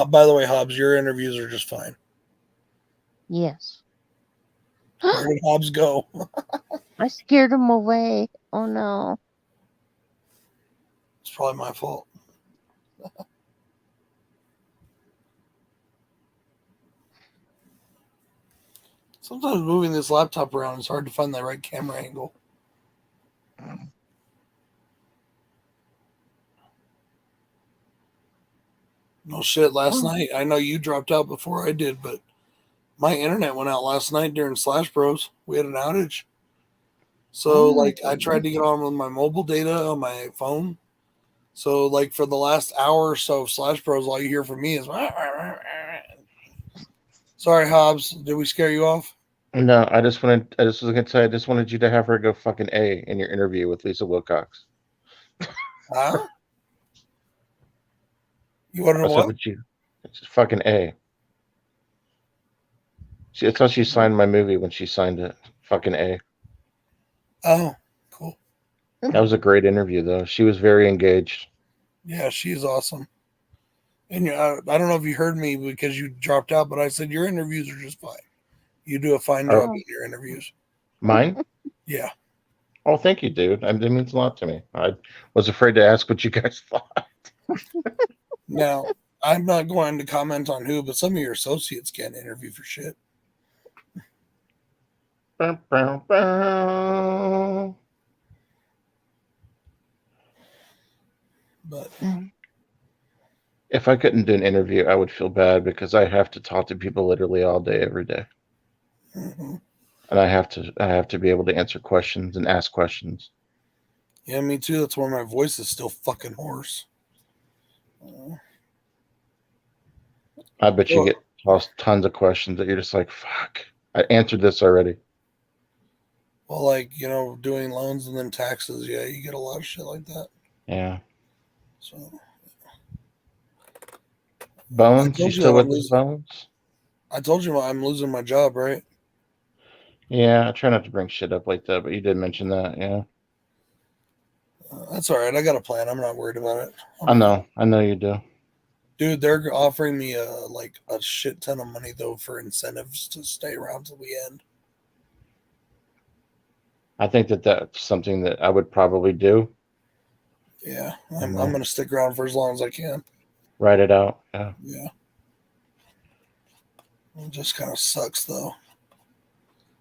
By the way, Hobbs, your interviews are just fine. Yes. Where did Hobbs go? I scared him away. Oh no. It's probably my fault. Sometimes moving this laptop around is hard to find the right camera angle. No shit, last night, I know you dropped out before I did, but my internet went out last night during Slash Bros. We had an outage. So, I tried to get on with my mobile data on my phone. So, for the last hour or so of Slash Bros, all you hear from me is... Sorry, Hobbs. Did we scare you off? No, I just was going to say, I just wanted you to have her go fucking A in your interview with Lisa Wilcox. Huh? You want to know what? It's fucking A. That's how she signed my movie when she signed it. Fucking A. Oh, cool. That was a great interview, though. She was very engaged. Yeah, she's awesome. And I don't know if you heard me because you dropped out, but I said your interviews are just fine. You do a fine Oh. job in your interviews. Mine? Yeah. Oh, thank you, dude. That means a lot to me. I was afraid to ask what you guys thought. Now, I'm not going to comment on who, but some of your associates can't interview for shit. Bow, bow, bow. But If I couldn't do an interview, I would feel bad because I have to talk to people literally all day, every day, mhm. and I have to be able to answer questions and ask questions. Yeah, me too. That's why my voice is still fucking hoarse. I bet you Well, get tossed tons of questions that you're just like, "Fuck, I answered this already." well, like, doing loans and then taxes. Yeah, you get a lot of shit like that. Yeah. So I Bones, you told you still that I'm with us, losing. Bones? I told you I'm losing my job, right? Yeah, I try not to bring shit up like that, but you did mention that. Yeah, That's all right. I got a plan. I'm not worried about it. I know. I know you do. Dude, they're offering me a shit ton of money though for incentives to stay around till the end. I think that that's something that I would probably do. Yeah, I I'm know. gonna stick around for as long as I can. Write it out. Yeah. Yeah, it just kind of sucks though.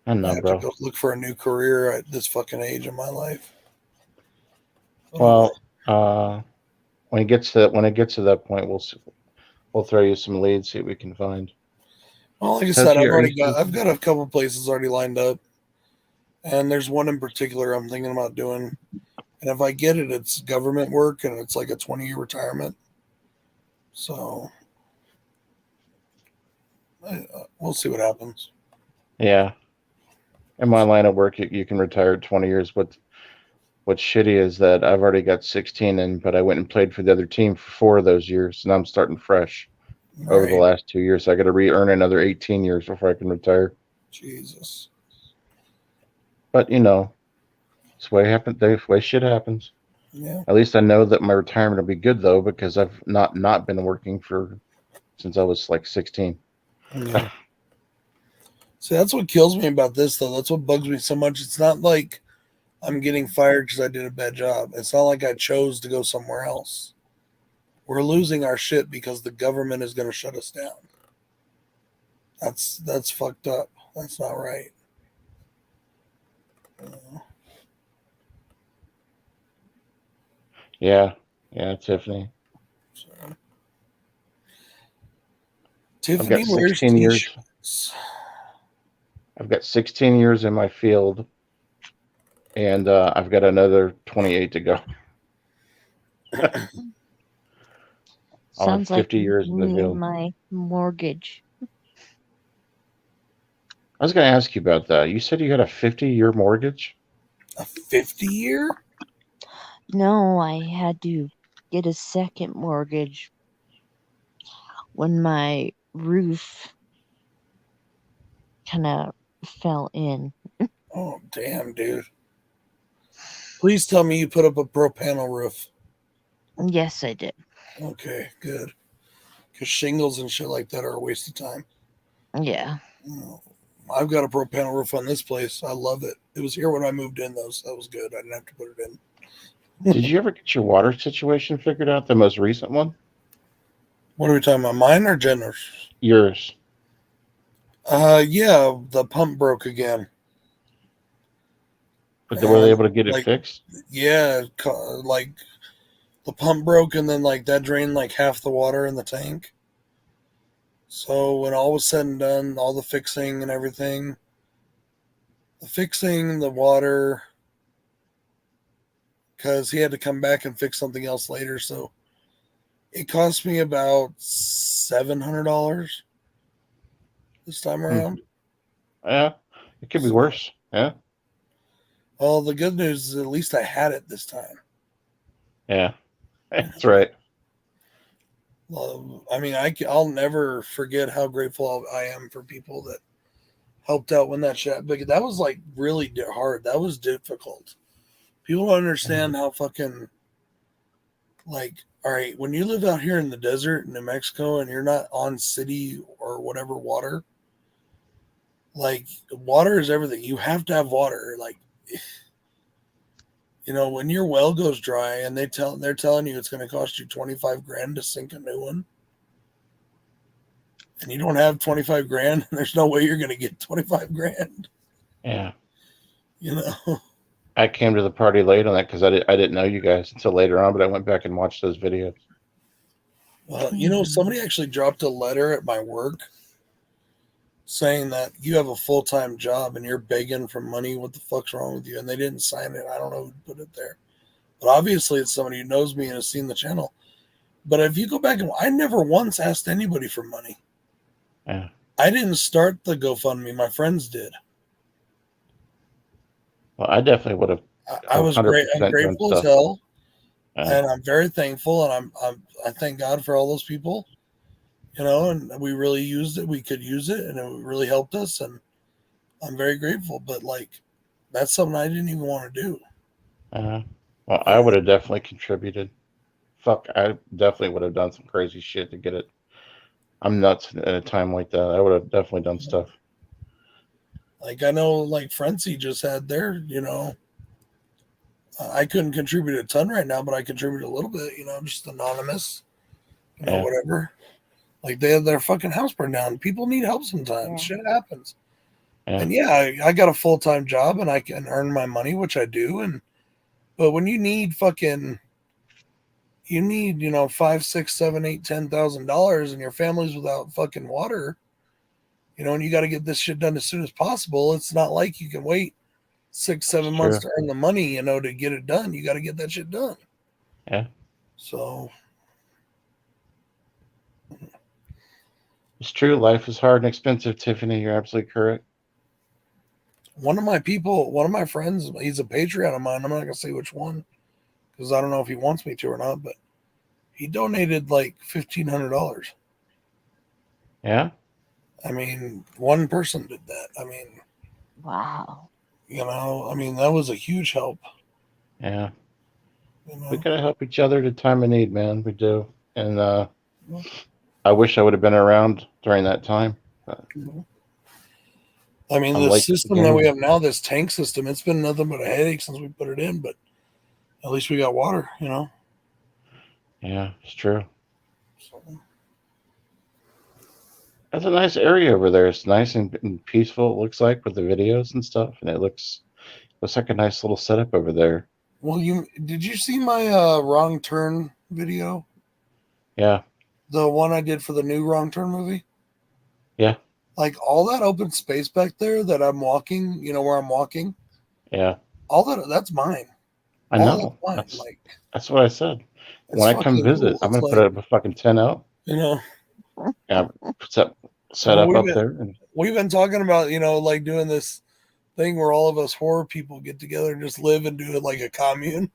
I I know, have to bro. go look for a new career at this fucking age in my life. Well, when it gets to that point, we'll throw you some leads, see what we can find. Well, like I said, Toshi, are you still? I've got a couple places already lined up, and there's one in particular I'm thinking about doing. And if I get it, it's government work, and it's like a 20-year retirement. So we'll see what happens. Yeah. In my line of work, you can retire at 20 years. What's shitty is that I've already got 16 in, but I went and played for the other team for 4 of those years, and I'm starting fresh over the Right? last 2 years. So I got to re-earn another 18 years before I can retire. Jesus. But it's the way the way shit happens. Yeah. At least I know that my retirement will be good though, because I've not been working since I was like 16. Yeah. See, that's what kills me about this, though. That's what bugs me so much. It's not like I'm getting fired because I did a bad job. It's not like I chose to go somewhere else. We're losing our shit because the government is going to shut us down. That's fucked up. That's not right. Yeah, Tiffany. So, I've got Tiffany wears 16 years. t-shirts. I've got 16 years in my field, and I've got another 28 to go. I'll have Sounds like 50 years in the me and field. my mortgage. I was going to ask you about that. You said you had a 50-year mortgage? A 50-year? No, I had to get a second mortgage when my roof kind of fell in. Oh, damn, dude. Please tell me you put up a pro panel roof. Yes, I did. Okay, good. Because shingles and shit like that are a waste of time. Yeah. I've got a pro panel roof on this place. I love it. It was here when I moved in, though, so that was good. I didn't have to put it in. Did you ever get your water situation figured out, the most recent one? What are we talking about? Mine or Jenner's? Yours. Yeah, the pump broke again. But were they able to get it Like, fixed? yeah, like the pump broke and then like that drained like half the water in the tank. So when all was said and done, all the fixing and everything, the water, because he had to come back and fix something else later. So it cost me about $700 this time around. Yeah, it could be worse. Yeah, Well, the good news is at least I had it this time. yeah, that's right. I mean, I'll never forget how grateful I am for people that helped out when that shit. But that was like really hard. That was difficult People don't understand how fucking, like, all right, when you live out here in the desert in New Mexico and you're not on city or whatever water, like, water is everything. You have to have water. Like, you know, when your well goes dry and they're telling you it's going to cost you 25 grand to sink a new one, and you don't have 25 grand, there's no way you're going to get 25 grand. Yeah. You know, I came to the party late on that because I didn't know you guys until later on, but I went back and watched those videos. well, you know, somebody actually dropped a letter at my work saying that you have a full-time job and you're begging for money. What the fuck's wrong with you? And they didn't sign it. I don't know who put it there, but obviously it's somebody who knows me and has seen the channel. But if you go back, and I never once asked anybody for money. Yeah. I didn't start the GoFundMe. My friends did. Well, I definitely would have. I was great. I'm 100% grateful done as hell, Yeah. and I'm very thankful. And I thank God for all those people. You know, and we really used it. We could use it, and it really helped us. And I'm very grateful. But like, that's something I didn't even want to do. Well, I would have definitely contributed. Fuck, I definitely would have done some crazy shit to get it. I'm nuts at a time like that. I would have definitely done stuff. Like, I know, like, Frenzy just had their, you know, I couldn't contribute a ton right now, but I contribute a little bit, you know, just anonymous, you know, Yeah. whatever. Like, they had their fucking house burned down. People need help sometimes. Shit happens. Yeah. And yeah, I got a full-time job and I can earn my money, which I do. But when you need fucking, you know, $5, $6, $7, $8, $10,000 and your family's without fucking water, you know, and you got to get this shit done as soon as possible. It's not like you can wait 6, 7 months to earn the money, you know, to get it done. You got to get that shit done. Yeah. So It's true. Life is hard and expensive, Tiffany. You're absolutely correct. one of my friends, he's a Patreon of mine. I'm not going to say which one because I don't know if he wants me to or not, but he donated like $1,500. Yeah. I mean, one person did that. I mean, Wow. you know, I mean, that was a huge help. Yeah. You know? We gotta help each other at a time of need, man. We do. And I wish I would have been around during that time. But I mean, the system that we have now, this tank system, it's been nothing but a headache since we put it in, but at least we got water, you know? Yeah, it's true. So, that's a nice area over there. It's nice and peaceful, it looks like, with the videos and stuff. And it looks like a nice little setup over there. well, did you see my Wrong Turn video? Yeah. The one I did for the new Wrong Turn movie? Yeah. Like, all that open space back there that I'm walking, you know, where I'm walking. Yeah. All that's mine. I know. That's what I said. When I come visit, cool. I'm going to put up a fucking tent out. You know. Yeah. Set up there. We've been talking about, you know, like doing this thing where all of us horror people get together and just live and do it like a commune.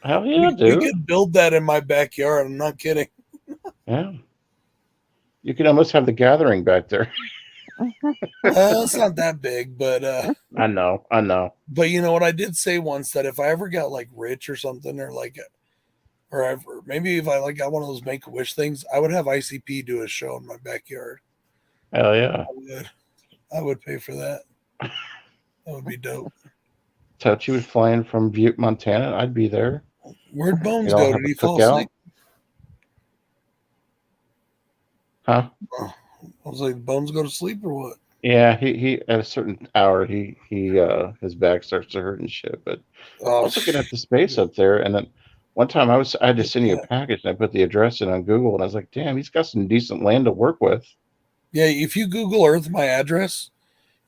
Hell yeah, dude. We could build that in my backyard. I'm not kidding. Yeah. You could almost have the gathering back there. It's not that big, but I know. But you know what? I did say once that if I ever got like rich or something, or maybe if I like got one of those Make-A-Wish things, I would have ICP do a show in my backyard. Hell yeah. I would pay for that. That would be dope. Touchy was flying from Butte, Montana. I'd be there. Where'd Bones go? Did he fall asleep? Huh? Oh, I was like, Bones go to sleep or what? Yeah, he at a certain hour he his back starts to hurt and shit. But I was looking at the space up there, and then one time I had to send you a package, and I put the address in on Google, and I was like, damn, he's got some decent land to work with. Yeah, if you Google Earth my address,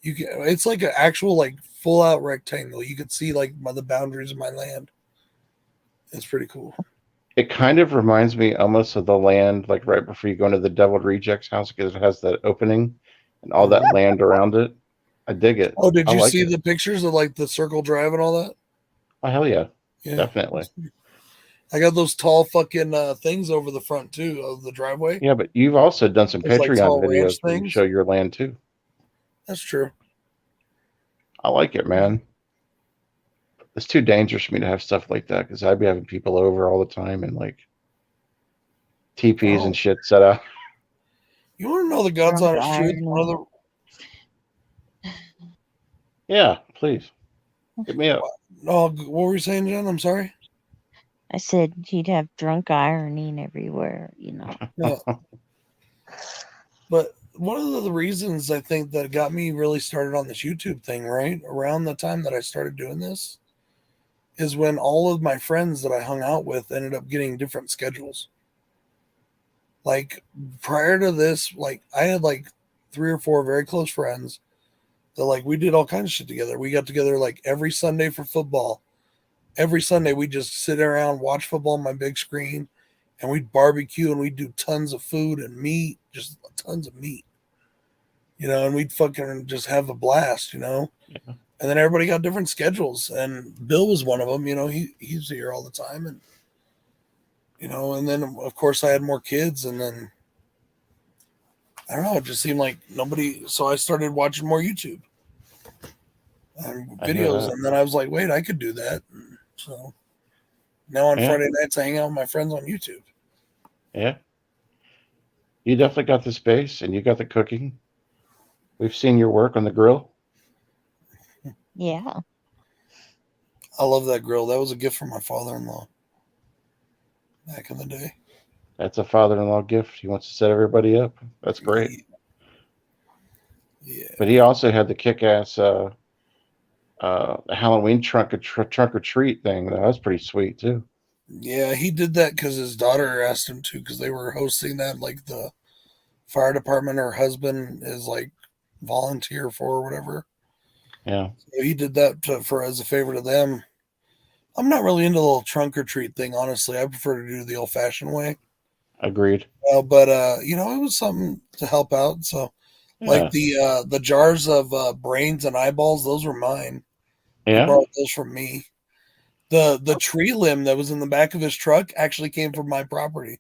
it's like an actual like full out rectangle. You could see like the boundaries of my land. It's pretty cool. It kind of reminds me almost of the land like right before you go into the Deviled Rejects house because it has that opening and all that land around it. I dig it. Oh, did you see the pictures of like the circle drive and all that? Oh, hell yeah. Definitely. I got those tall fucking things over the front too of the driveway. Yeah, but you've also done some Patreon videos where you show your land too. That's true. I like it, man. it's too dangerous for me to have stuff like that because I'd be having people over all the time and like TPs Oh. and shit set up. You want to know the God's Drunk honest truth? One of irony. the Yeah, please hit me up. what were you saying, Jen? I'm sorry. I said he'd have drunk ironing everywhere, you know. No. But one of the reasons I think that got me really started on this YouTube thing, right around the time that I started doing this, is when all of my friends that I hung out with ended up getting different schedules. Like prior to this, like I had like 3 or 4 very close friends that like we did all kinds of shit together. We got together like every Sunday for football. Every Sunday we just sit around, watch football on my big screen, and we'd barbecue and we'd do tons of food and meat, just tons of meat. And we'd fucking just have a blast, Yeah. And then everybody got different schedules, and Bill was one of them. He's here all the time, and and then of course I had more kids, and then I don't know, it just seemed like nobody. So I started watching more YouTube and I hear videos, that. and then I was like, wait, I could do that. And so now on Yeah. Friday nights, I hang out with my friends on YouTube. Yeah. You definitely got the space and you got the cooking. We've seen your work on the grill. Yeah. I love that grill. That was a gift from my father-in-law back in the day. That's a father-in-law gift. He wants to set everybody up. That's great. Yeah. But he also had the kick-ass Halloween trunk or treat thing. That was pretty sweet too. Yeah, he did that because his daughter asked him to, because they were hosting that, like the fire department, her husband is like volunteer for or whatever. Yeah. So he did that for as a favor to them. I'm not really into the little trunk or treat thing, honestly. I prefer to do the old fashioned way. Agreed. But it was something to help out. So like Yeah. the jars of brains and eyeballs, those were mine. He Yeah. borrowed those from me. The tree limb that was in the back of his truck actually came from my property.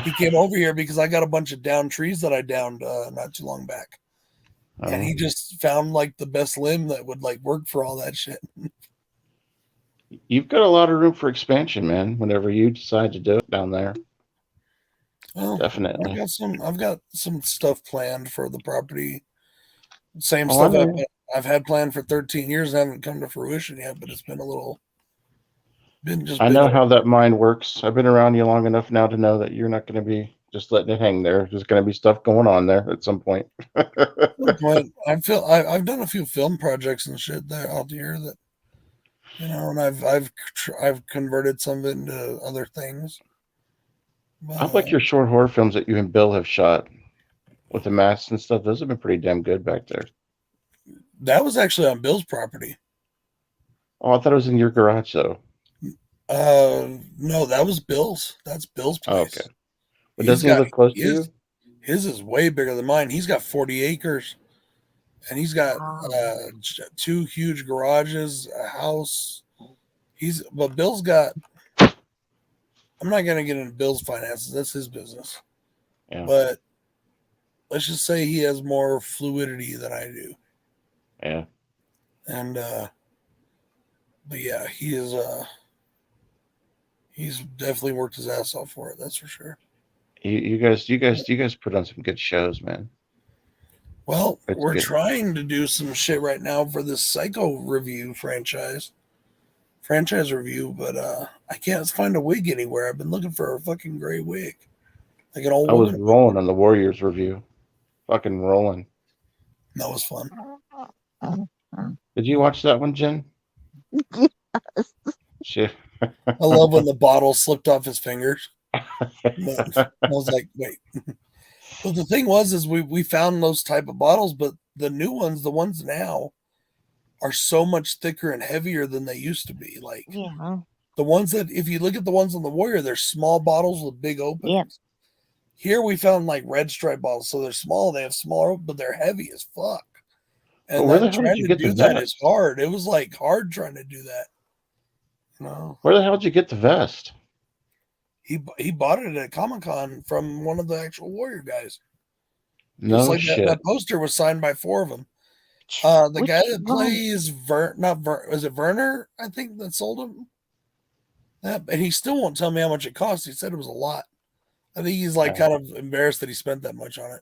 He came over here because I got a bunch of downed trees that I downed not too long back. And he just found like the best limb that would like work for all that shit. You've got a lot of room for expansion, man. Whenever you decide to do it down there, Well, definitely. I've got some stuff planned for the property. Same Oh, I stuff know. I've had planned for 13 years and haven't come to fruition yet, but it's been just I been know how that mind works. I've been around you long enough now to know that you're not going to be just letting it hang there. There's going to be stuff going on there at some point. but I've done a few film projects and shit there out here that and I've converted some of it into other things. I like your short horror films that you and Bill have shot with the masks and stuff. Those have been pretty damn good back there. That was actually on Bill's property. Oh, I thought it was in your garage though. No, that was Bill's. That's Bill's place. Oh, okay. But doesn't he live close to you? His is way bigger than mine. He's got 40 acres, and he's got 2 huge garages, a house. But Bill's got. I'm not gonna get into Bill's finances. That's his business. Yeah. But let's just say he has more fluidity than I do. Yeah. And but yeah, he's definitely worked his ass off for it. That's for sure. You guys put on some good shows, man. Well, It's we're good. trying to do some shit right now for this Psycho review franchise review, but I can't find a wig anywhere. I've been looking for a fucking gray wig, like an old I was woman. rolling on the Warriors review. Fucking rolling. That was fun. Did you watch that one, Jen? Yes. Shit. I love when the bottle slipped off his fingers. I was like, wait. But the thing is we found those type of bottles, but the new ones, the ones now, are so much thicker and heavier than they used to be. Like the ones that, if you look at the ones on the Warrior, they're small bottles with big openings. Yep. Here we found like red stripe bottles, so they're small, they have smaller, but they're heavy as fuck. And where the hell did trying you to get do the that vest? is hard. It was like hard trying to do that. No. Where the hell did you get the vest? He bought it at Comic-Con from one of the actual Warrior guys. No like shit. that poster was signed by 4 of them. The guy which that one? plays was it Werner? I think that sold him that, and he still won't tell me how much it cost. He said it was a lot. I think he's like Yeah. kind of embarrassed that he spent that much on it.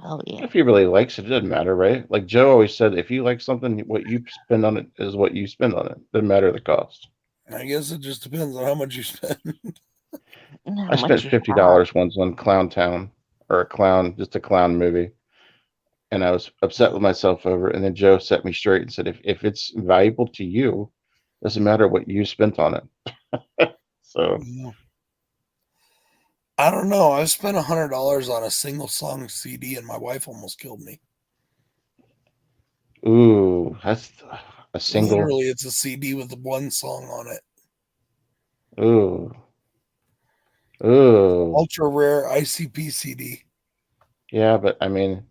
Oh yeah. If he really likes it, it doesn't matter, right? Like Joe always said, if you like something, what you spend on it is what you spend on it. Doesn't matter the cost. I guess it just depends on how much you spend. And how I spent much you have. $50 once on Clown Town, or just a clown movie, and I was upset with myself over it. And then Joe set me straight and said, if it's valuable to you, doesn't matter what you spent on it. So, Yeah. I don't know. I spent $100 on a single song CD, and my wife almost killed me. ooh, that's a single. Literally, it's a CD with one song on it. Ooh, ooh, Ultra rare ICP CD. yeah. But I mean,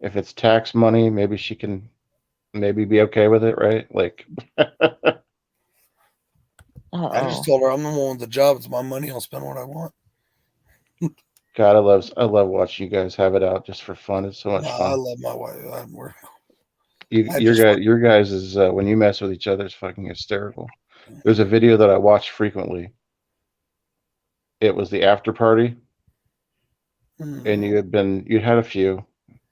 if it's tax money, maybe she can maybe be okay with it, right? Like, I just Uh-oh. told her I'm the one with the job. It's my money. I'll spend what I want. God, I love watching you guys have it out just for fun. It's so much I fun. love my wife. You, I your just guys, your guys is when you mess with each other is fucking hysterical. There's a video that I watch frequently. It was the after party, and you had a few.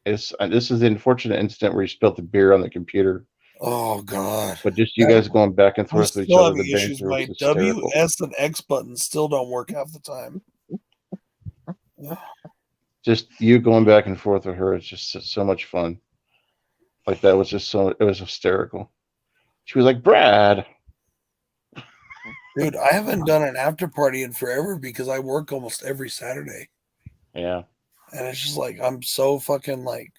This is the unfortunate incident where you spilled the beer on the computer, Oh God. but just you guys going back and I'm forth with each still other, the having issues. banter was My W, hysterical. S, and X buttons still don't work half the time. Just you going back and forth with her is just so much fun. Like that was just it was hysterical. She was like, Brad. Dude, I haven't done an after party in forever because I work almost every Saturday. Yeah. And it's just like I'm so fucking like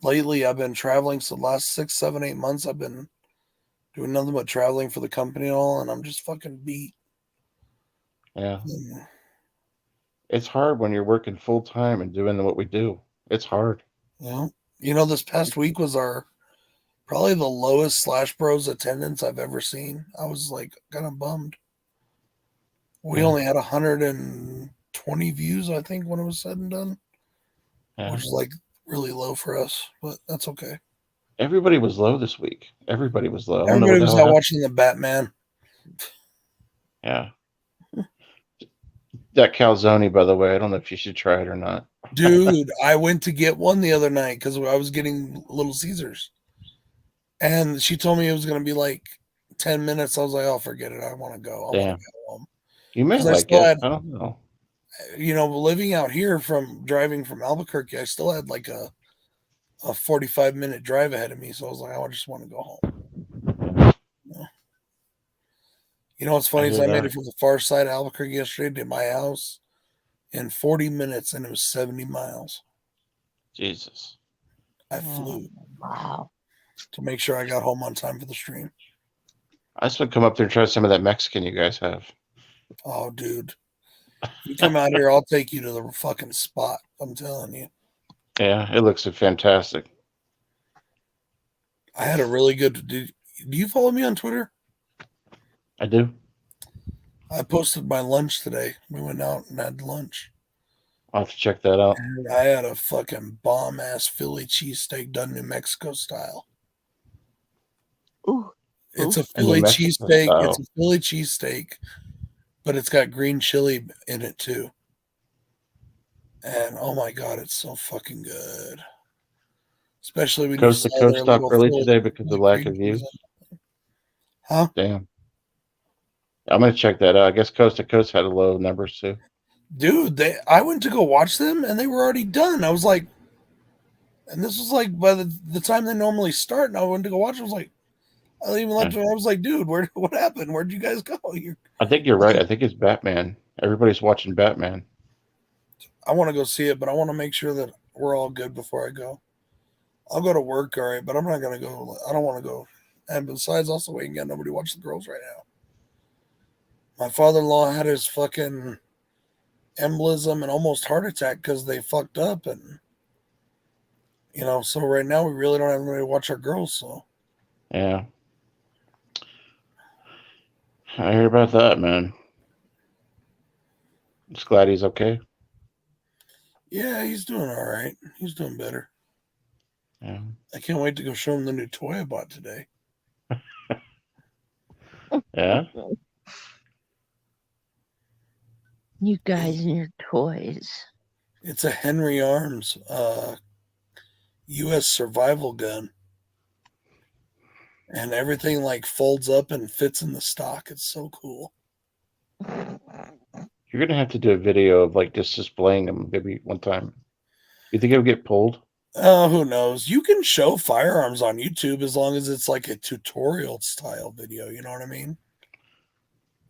lately I've been traveling. So the last 6, 7, 8 months I've been doing nothing but traveling for the company and all, and I'm just fucking beat. Yeah. It's hard when you're working full time and doing what we do. It's hard. Yeah. You know, this past week was probably the lowest Slash Bros attendance I've ever seen. I was like kind of bummed. We Yeah. only had 120 views, I think, when it was said and done, Yeah. which is like really low for us, but that's okay. Everybody was low this week. Everybody was low. I don't know what Everybody the was hell out happened. watching the Batman. Yeah. That calzone, by the way, I don't know if you should try it or not. Dude, I went to get one the other night because I was getting Little Caesars. And she told me it was going to be like 10 minutes. I was like, oh, forget it. I want to go. I want to Damn. go home. You may Because I like still it. had, I don't know. living out here from driving from Albuquerque, I still had like a 45-minute drive ahead of me. So I was like, I just want to go home. You know what's I funny is hear I made that. it from the far side of Albuquerque yesterday to my house in 40 minutes, and it was 70 miles. Jesus. I flew Wow. to make sure I got home on time for the stream. I just want to come up there and try some of that Mexican you guys have. Oh, dude. You come out here, I'll take you to the fucking spot. I'm telling you. Yeah, it looks fantastic. I had a really good. Do you follow me on Twitter? I do. I posted my lunch today. We went out and had lunch. I'll have to check that out. And I had a fucking bomb ass Philly cheesesteak done New Mexico style. Ooh. It's a In New Philly Mexico cheesesteak. style. It's a Philly cheesesteak, but it's got green chili in it too. And oh my god, it's so fucking good. Especially when Coast you to saw Coast their stopped little early Philly today because of lack cream of cheese. views. Huh? Damn. I'm gonna check that out. I guess Coast to Coast had a low numbers too. Dude, I went to go watch them and they were already done. I was like, and this was like by the time they normally start, and I went to go watch. I was like, I even left. I was like, dude, what happened? Where'd you guys go? I think you're right. I think it's Batman. Everybody's watching Batman. I want to go see it, but I want to make sure that we're all good before I go. I'll go to work, all right, but I'm not gonna go. I don't want to go. And besides, also, we ain't got nobody watch the girls right now. My father-in-law had his fucking embolism and almost heart attack because they fucked up, and so right now we really don't have anybody to watch our girls. So Yeah. I hear about that, man. Just glad he's okay. yeah, he's doing all right. He's doing better. Yeah. I can't wait to go show them the new toy I bought today. Yeah. You guys and your toys. It's a Henry Arms U.S. survival gun, and everything like folds up and fits in the stock. It's so cool. You're gonna have to do a video of like just displaying them maybe one time. You think it would get pulled? Who knows? You can show firearms on YouTube as long as it's like a tutorial style video. You know what I mean?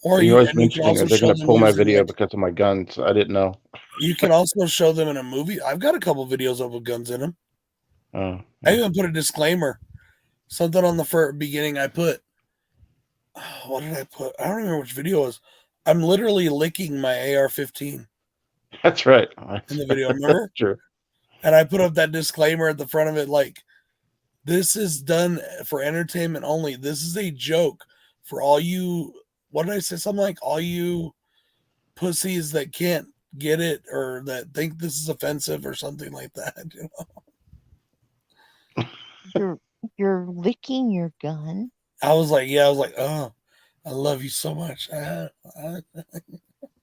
Or You always you can mentioning, also are they show gonna them pull my using video like because of my guns? I didn't know. you can also show them in a movie. I've got a couple videos of with guns in them. Oh, I yeah. even put a disclaimer, something on the beginning. I put, what did I put? I don't remember which video it was. I'm literally licking my AR-15 That's right. in the video. Remember? True. And I put up that disclaimer at the front of it, like, this is done for entertainment only. This is a joke for all you. What did I say? Something like all you pussies that can't get it or that think this is offensive or something like that. You know? You're licking your gun. I was like, oh, I love you so much. I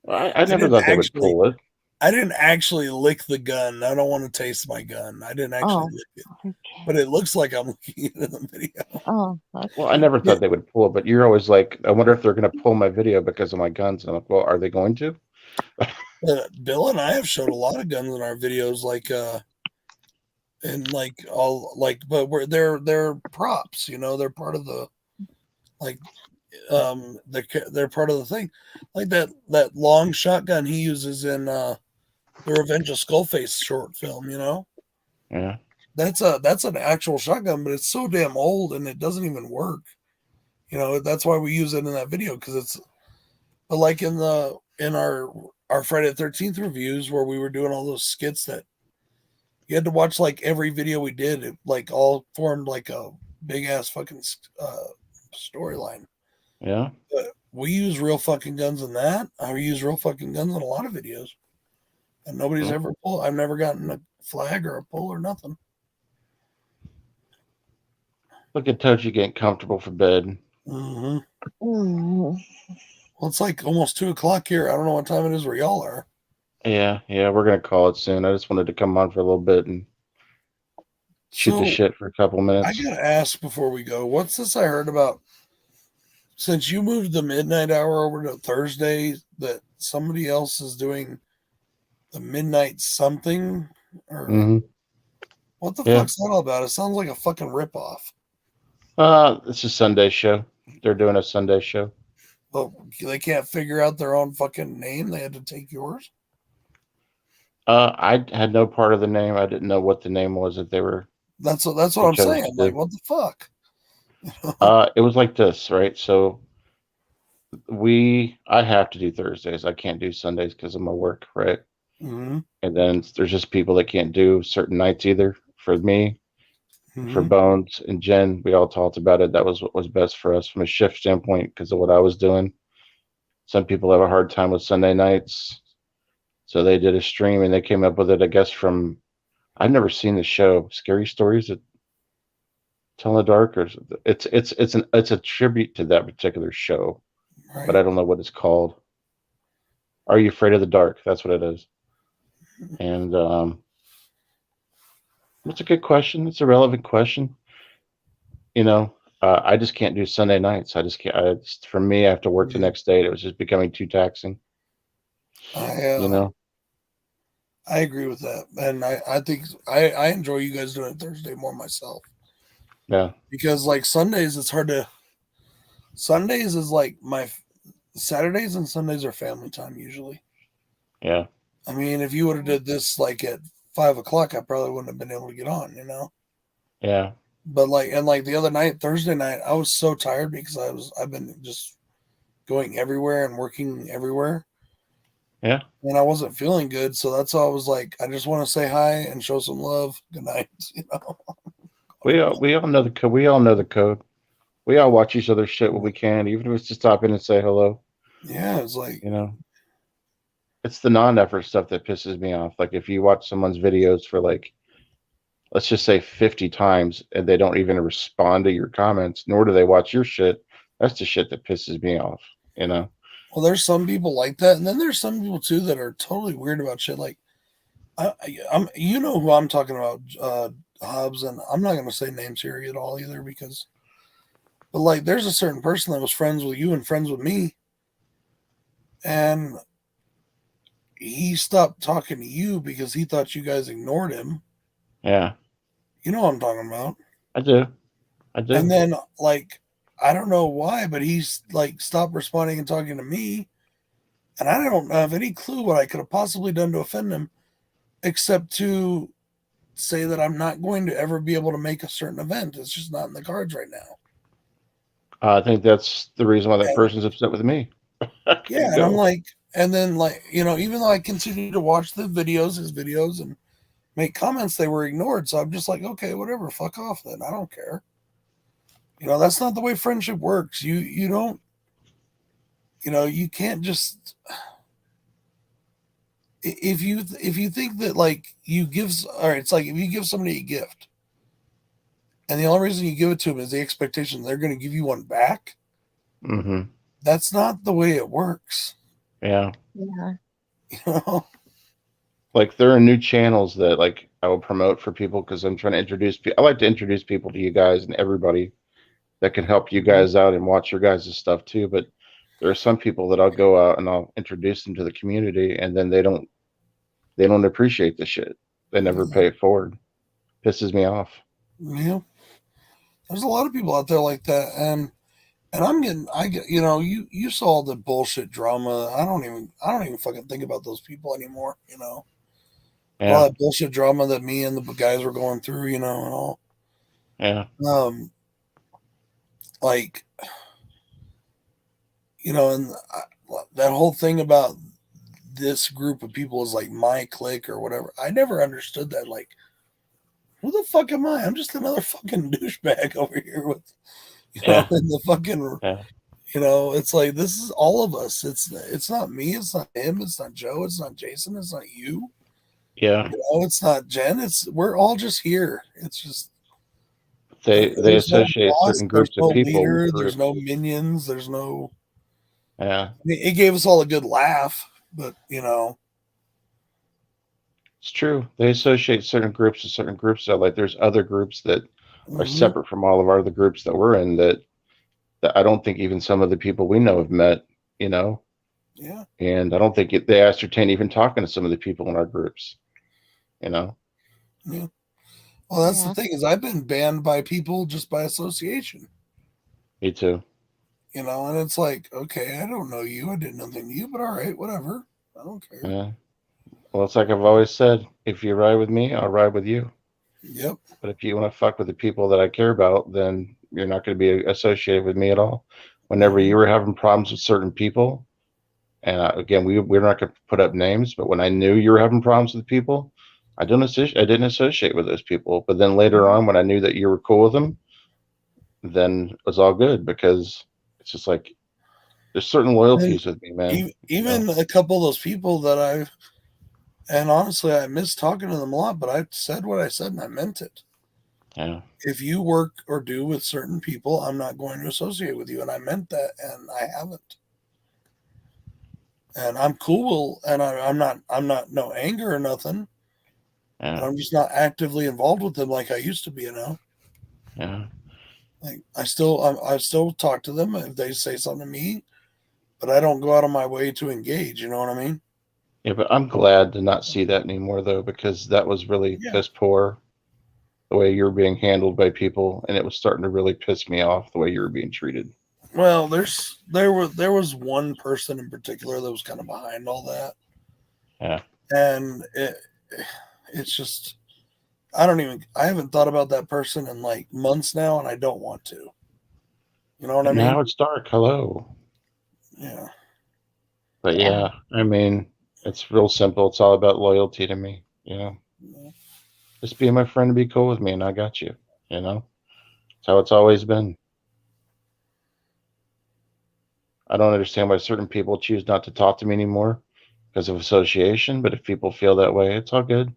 I never didn't thought they would actually, pull it. I didn't actually lick the gun. I don't want to taste my gun. I didn't actually lick it, Okay. but it looks like I'm licking it in the video. Oh, okay. Well, I never thought they would pull it, but you're always like, I wonder if they're gonna pull my video because of my guns. And I'm like, well, are they going to? Bill and I have showed a lot of guns in our videos, like and like all like, but they're props, you know, they're part of the like they're part of the thing, like that long shotgun he uses in the Revenge of Skullface short film, you know. Yeah. That's an actual shotgun, but it's so damn old and it doesn't even work. You know, that's why we use it in that video because it's. But like in our Friday the 13th reviews where we were doing all those skits that you had to watch like every video we did, it like all formed like a big ass fucking storyline. Yeah. But we use real fucking guns in that. I use real fucking guns in a lot of videos, and nobody's ever pulled. I've never gotten a flag or a pull or nothing. Look at Toji getting comfortable for bed. Mm-hmm. Mm. Well, it's like almost 2:00 here. I don't know what time it is where y'all are. Yeah, we're gonna call it soon. I just wanted to come on for a little bit and shoot the shit for a couple I minutes. gotta ask before we go. What's this I heard about? Since you moved the midnight hour over to Thursday, that somebody else is doing the midnight something, or what the fuck's that all about? It sounds like a fucking ripoff. It's a Sunday show. They're doing a Sunday show. But they can't figure out their own fucking name. They had to take yours. I had no part of the name. I didn't know what the name was that they were. That's what I'm saying. Like, what the fuck? It was like this, right? So I have to do Thursdays. I can't do Sundays because of my work, right? Mm-hmm. And then there's just people that can't do certain nights either. For me, for Bones and Jen, we all talked about it. That was what was best for us from a shift standpoint because of what I was doing. Some people have a hard time with Sunday nights. So they did a stream and they came up with it, I guess, from I've never seen the show, Scary Stories that Tell in the Dark, or it's a tribute to that particular show. Right. But I don't know what it's called. Are You Afraid of the Dark? That's what it is. And it's a good question. It's a relevant question. You know, I just can't do Sunday nights. I just can't. For me, I have to work the next day. It was just becoming too taxing. You know. I agree with that, and I think I enjoy you guys doing it Thursday more myself. Yeah. Because like Sundays, it's hard to. Sundays is like my Saturdays and Sundays are family time usually. Yeah. I mean, if you would have did this like at 5:00, I probably wouldn't have been able to get on, you know? Yeah. But like the other night, Thursday night, I was so tired because I've been just going everywhere and working everywhere. Yeah. And I wasn't feeling good. So that's why I was like, I just want to say hi and show some love. Good night. You know? We all know the code. We all know the code. We all watch each other's shit when we can, even if it's just stop in and say hello. Yeah, it's like, you know, it's the non-effort stuff that pisses me off. Like if you watch someone's videos for like let's just say 50 times, and they don't even respond to your comments, nor do they watch your shit, that's the shit that pisses me off, you know? Well, there's some people like that, and then there's some people too that are totally weird about shit. Like, I'm, you know who I'm talking about, Hobbs, and I'm not going to say names here at all either because, but like, there's a certain person that was friends with you and friends with me, and he stopped talking to you because he thought you guys ignored him. Yeah, You know what I'm talking about. I do. I do. And then, like, I don't know why, but he's like stopped responding and talking to me. And I don't have any clue what I could have possibly done to offend him, except to say that I'm not going to ever be able to make a certain event. It's just not in the cards right now. I think that's the reason why that And, person's upset with me. I yeah. can't And I'm go. like, and then, like, you know, even though I continue to watch his videos, and make comments, they were ignored. So I'm just like, okay, whatever, fuck off then. I don't care. You know, that's not the way friendship works. You don't, you know, you can't just, if you think that like you give, all right, it's like if you give somebody a gift and the only reason you give it to them is the expectation they're going to give you one back. Mm-hmm. That's not the way it works. Yeah. Yeah. You know? Like there are new channels that like I will promote for people because I'm trying to introduce people. I like to introduce people to you guys and everybody that can help you guys out and watch your guys' stuff too. But there are some people that I'll go out and I'll introduce them to the community, and then they don't appreciate the shit. They never pay it forward. Pisses me off. Yeah. There's a lot of people out there like that, and I get, you know, you saw the bullshit drama. I don't even fucking think about those people anymore. You know, all Yeah, that bullshit drama that me and the guys were going through. You know, and all. yeah, Um, like, you know, and that whole thing about this group of people is like my clique or whatever. I never understood that. Like, who the fuck am I? I'm just another fucking douchebag over here with, you know, yeah, in the fucking, yeah, you know, it's like this is all of us. It's not me. It's not him. It's not Joe. It's not Jason. It's not you. yeah. You know, it's not Jen. It's we're all just here. It's just They there's no associate boss. certain There's groups of no people with leader. There's groups. no minions. There's no. Yeah, I mean, it gave us all a good laugh, but you know, it's true. They associate certain groups with certain groups. So like, there's other groups that are mhm, separate from all of our other groups that we're in that I don't think even some of the people we know have met. You know, yeah. and I don't think they ascertain even talking to some of the people in our groups. You know. Yeah. Well, that's the Yeah. thing is I've been banned by people just by association, Me too. you know, and it's like, okay, I don't know you. I did nothing to you, but all right, whatever. I don't care. Yeah. Well, it's like I've always said, if you ride with me, I'll ride with you. Yep. But if you want to fuck with the people that I care about, then you're not going to be associated with me at all. Whenever Mhm. you were having problems with certain people, and again, we're not going to put up names, but when I knew you were having problems with people, I didn't associate with those people. But then later Mhm. on, when I knew that you were cool with them, then it was all good because it's just like there's certain And loyalties with me, man. You know? even a couple of those people that and honestly, I miss talking to them a lot, but I said what I said and I meant it. Yeah. If you work or do with certain people, I'm not going to associate with you. And I meant that, and I haven't. And I'm cool, and I'm not no anger or nothing, but Yeah. I'm just not actively involved with them like I used to be, you know? Yeah. Like I still talk to them if they say something to me, but I don't go out of my way to engage. You know what I mean? Yeah, but I'm glad to not see that anymore though, because that was really Yeah. piss poor the way you were being handled by people, and it was starting to really piss me off the way you were being treated. Well, there was one person in particular that was kind of behind all that, Yeah. and it's just I haven't thought about that person in like months now, and I don't want to. You know what I But mean? now it's dark. Hello. Yeah. But Yeah. yeah, I mean, it's real simple. It's all about loyalty to me. You know, Yeah. just be my friend and be cool with me, and I got you. You know, it's how it's always been. I don't understand why certain people choose not to talk to me anymore because of association. But if people feel that way, it's all good.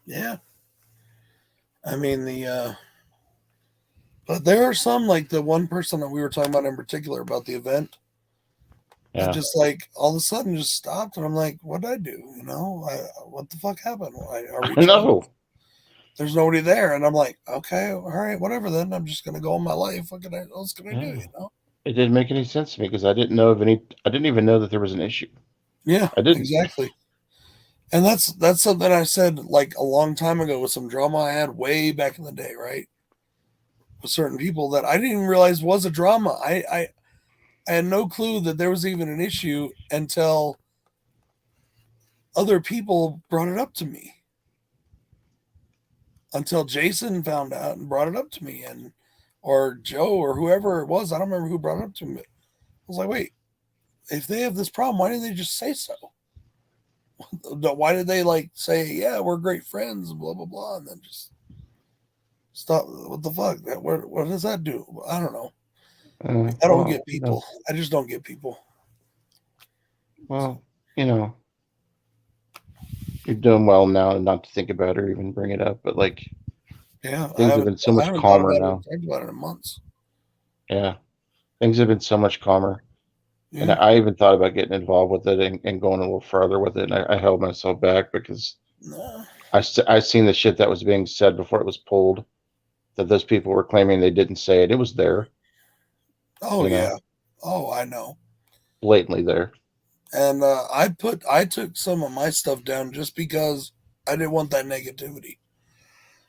Yeah. I mean, but there are some, like the one person that we were talking about in particular about the event, that Yeah. just like all of a sudden just stopped, and I'm like, what did I do? What the fuck happened? I reached out. No. There's nobody there, and I'm like, okay, all right, whatever. Then I'm just gonna go on my life. What else can I do? Yeah. It didn't make any sense to me because I didn't know of any. I didn't even know that there was an issue. Yeah, I didn't. exactly. And that's something I said like a long time ago with some drama I had way back in the day, right? With certain people that I didn't even realize was a drama. I had no clue that there was even an issue until other people brought it up to me. Until Jason found out and brought it up to me, and or Joe or whoever it was. I don't remember who brought it up to me. I was like, wait, if they have this problem, why didn't they just say so? Why did they like say, yeah, we're great friends, blah blah blah, and then just stop? What the fuck? What does that do? I don't know. I don't get people. I just don't get people. Well, you're doing well now not to think about it or even bring it up, but like, yeah, things have been so much calmer now. Talked about it in months. Yeah, things have been so much calmer. Yeah. And I even thought about getting involved with it and going a little further with it. And I held myself back because I seen the shit that was being said before it was pulled, that those people were claiming they didn't say it. It was there. Oh, yeah. Oh, I know. Blatantly there. And I took some of my stuff down just because I didn't want that negativity.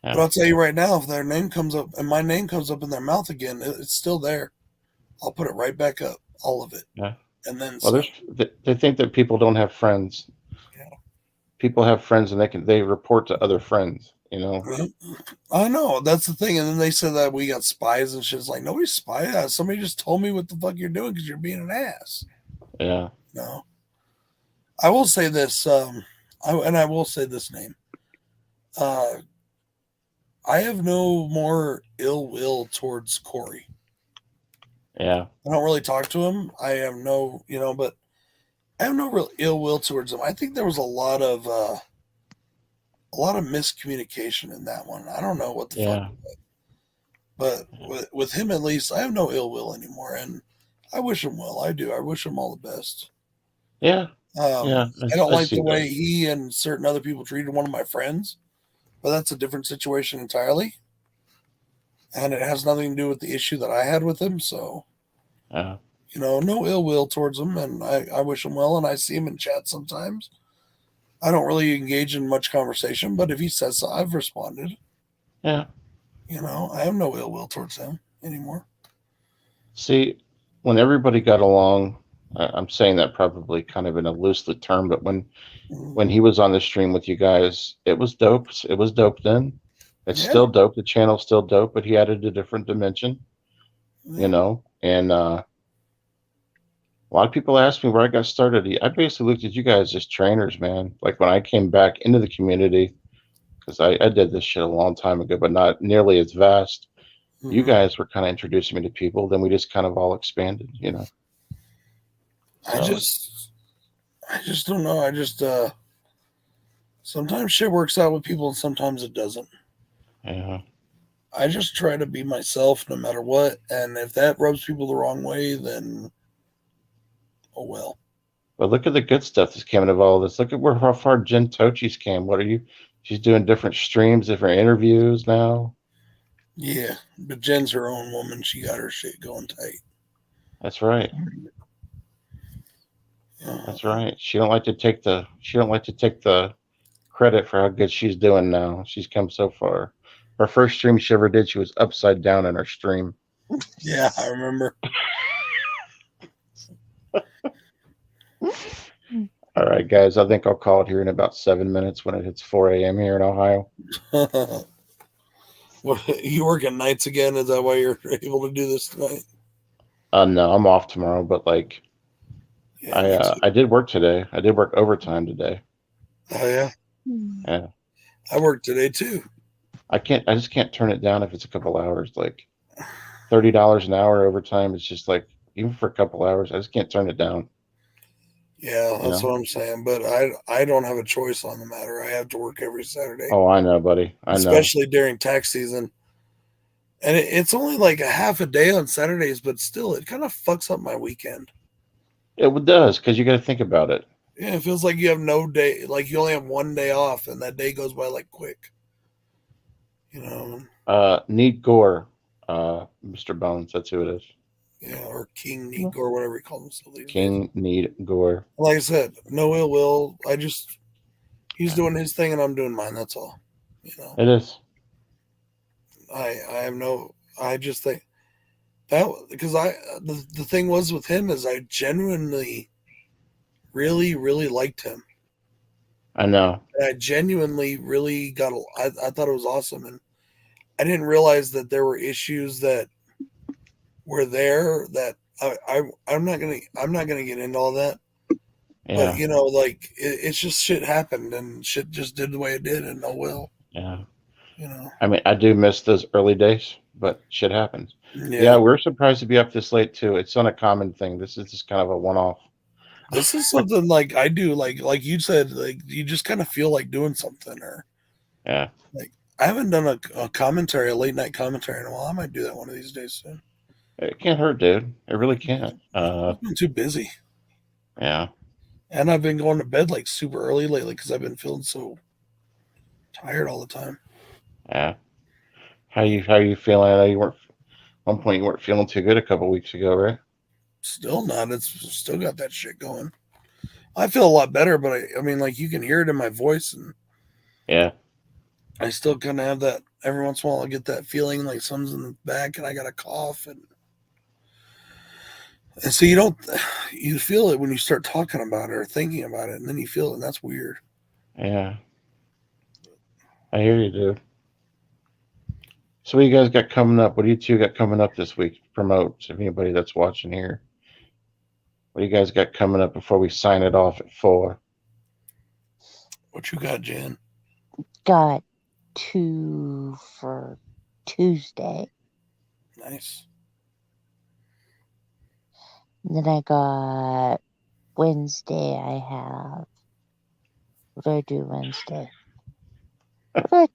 Yeah. But I'll tell you right now, if their name comes up and my name comes up in their mouth again, it's still there. I'll put it right back up, all of it. Yeah. And then they think that people don't have friends. Yeah. People have friends and they report to other friends, I know, that's the thing. And then they said that we got spies and shit. It's like, nobody's spy. Somebody just told me what the fuck you're doing because you're being an ass. Yeah. No. I will say this, I will say this name. I have no more ill will towards Corey. Yeah. I don't really talk to him. I have no, but I have no real ill will towards him. I think there was a lot of miscommunication in that one. I don't know what the fuck. But with him, at least, I have no ill will anymore, and I wish him well. I do. I wish him all the best. Yeah. I don't like the way he and certain other people treated one of my friends, but that's a different situation entirely. And it has nothing to do with the issue that I had with him. So, no ill will towards him. And I wish him well. And I see him in chat sometimes. I don't really engage in much conversation, but if he says so, I've responded. Yeah. I have no ill will towards him anymore. See, when everybody got along, I'm saying that probably kind of in a loosely term, but when he was on the stream with you guys, it was dope. It was dope then. It's still dope. The channel's still dope, but he added a different dimension, and a lot of people ask me where I got started. I basically looked at you guys as trainers, man. Like when I came back into the community, because I did this shit a long time ago, but not nearly as vast. Mm-hmm. You guys were kind of introducing me to people. Then we just kind of all expanded, So. I just don't know. I just sometimes shit works out with people and sometimes it doesn't. Yeah. I just try to be myself no matter what, and if that rubs people the wrong way, then oh well. But look at the good stuff that's coming of all this. Look at how far Jen Tochi's came. What are you? She's doing different streams, different interviews now. Yeah, but Jen's her own woman. She got her shit going tight. That's right. That's right. She don't like to take the credit for how good she's doing now. She's come so far. Her first stream she ever did, she was upside down in her stream. Yeah, I remember. All right, guys. I think I'll call it here in about 7 minutes when it hits 4 a.m. here in Ohio. What, you working nights again? Is that why you're able to do this tonight? No, I'm off tomorrow, but like, I did work today. I did work overtime today. Oh yeah. Yeah. I worked today too. I just can't turn it down if it's a couple hours. Like $30 an hour overtime. It's just like, even for a couple hours, I just can't turn it down. Yeah, You that's know? what I'm saying. But I don't have a choice on the matter. I have to work every Saturday, Oh, I know, buddy. I know. especially during tax season. And it's only like a half a day on Saturdays, but still, it kind of fucks up my weekend. It does because you got to think about it. Yeah, it feels like you have no day, like you only have one day off, and that day goes by like quick. You know, Need Gore, Mr. Bones. That's who it is. yeah, or King Nico or whatever he calls himself these days. King Need Gore. Like I said, no ill will. He's Yeah, doing his thing and I'm doing mine. That's all. You know, it is. I have no. I just think that because the thing was with him is I genuinely really liked him. I know. And I genuinely really I thought it was awesome, and I didn't realize that there were issues that were there that I'm not gonna get into all that. But Yeah, you know, like it's just shit happened and shit just did the way it did, and no will. yeah. You know, I mean, I do miss those early days, but shit happens. Yeah, yeah. we're surprised to be up this late too. It's not a common thing. This is just kind of a one-off. This is something like I do, like you said, like you just kind of feel like doing something, or Yeah, like I haven't done a commentary, a late night commentary in a while. I might do that one of these days soon. it can't hurt, dude. It really can't. I've been too busy, Yeah, and I've been going to bed like super early lately because I've been feeling so tired all the time. yeah. How you feeling? I know you weren't. One point you weren't feeling too good a couple weeks ago, right? Still not. It's still got that shit going. I feel a lot better, but I mean, like you can hear it in my voice, and Yeah, I still kind of have that every once in a while. I get that feeling like something's in the back, and I got a cough, and so you feel it when you start talking about it or thinking about it, and then you feel it, and that's weird. yeah. I hear you, dude. So what you guys got coming up? What do you two got coming up this week? Promote if anybody that's watching here. What do you guys got coming up before we sign it off at 4? What you got, Jan? Got 2 for Tuesday. Nice. And then I got Wednesday. I have. What do I do Wednesday? What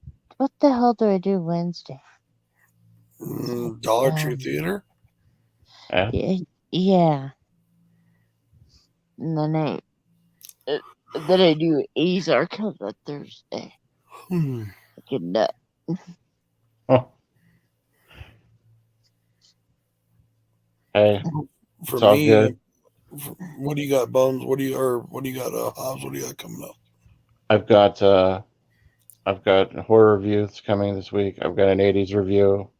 the hell do I do Wednesday? Dollar Tree Theater. Yeah. Yeah. And then I do Ozark on the Thursday. Fucking nut. Oh. Hey, For it's all me, good. what do you got, Bones? What do you got, Hobbs? What do you got coming up? I've got a horror review that's coming this week. I've got an 80s review.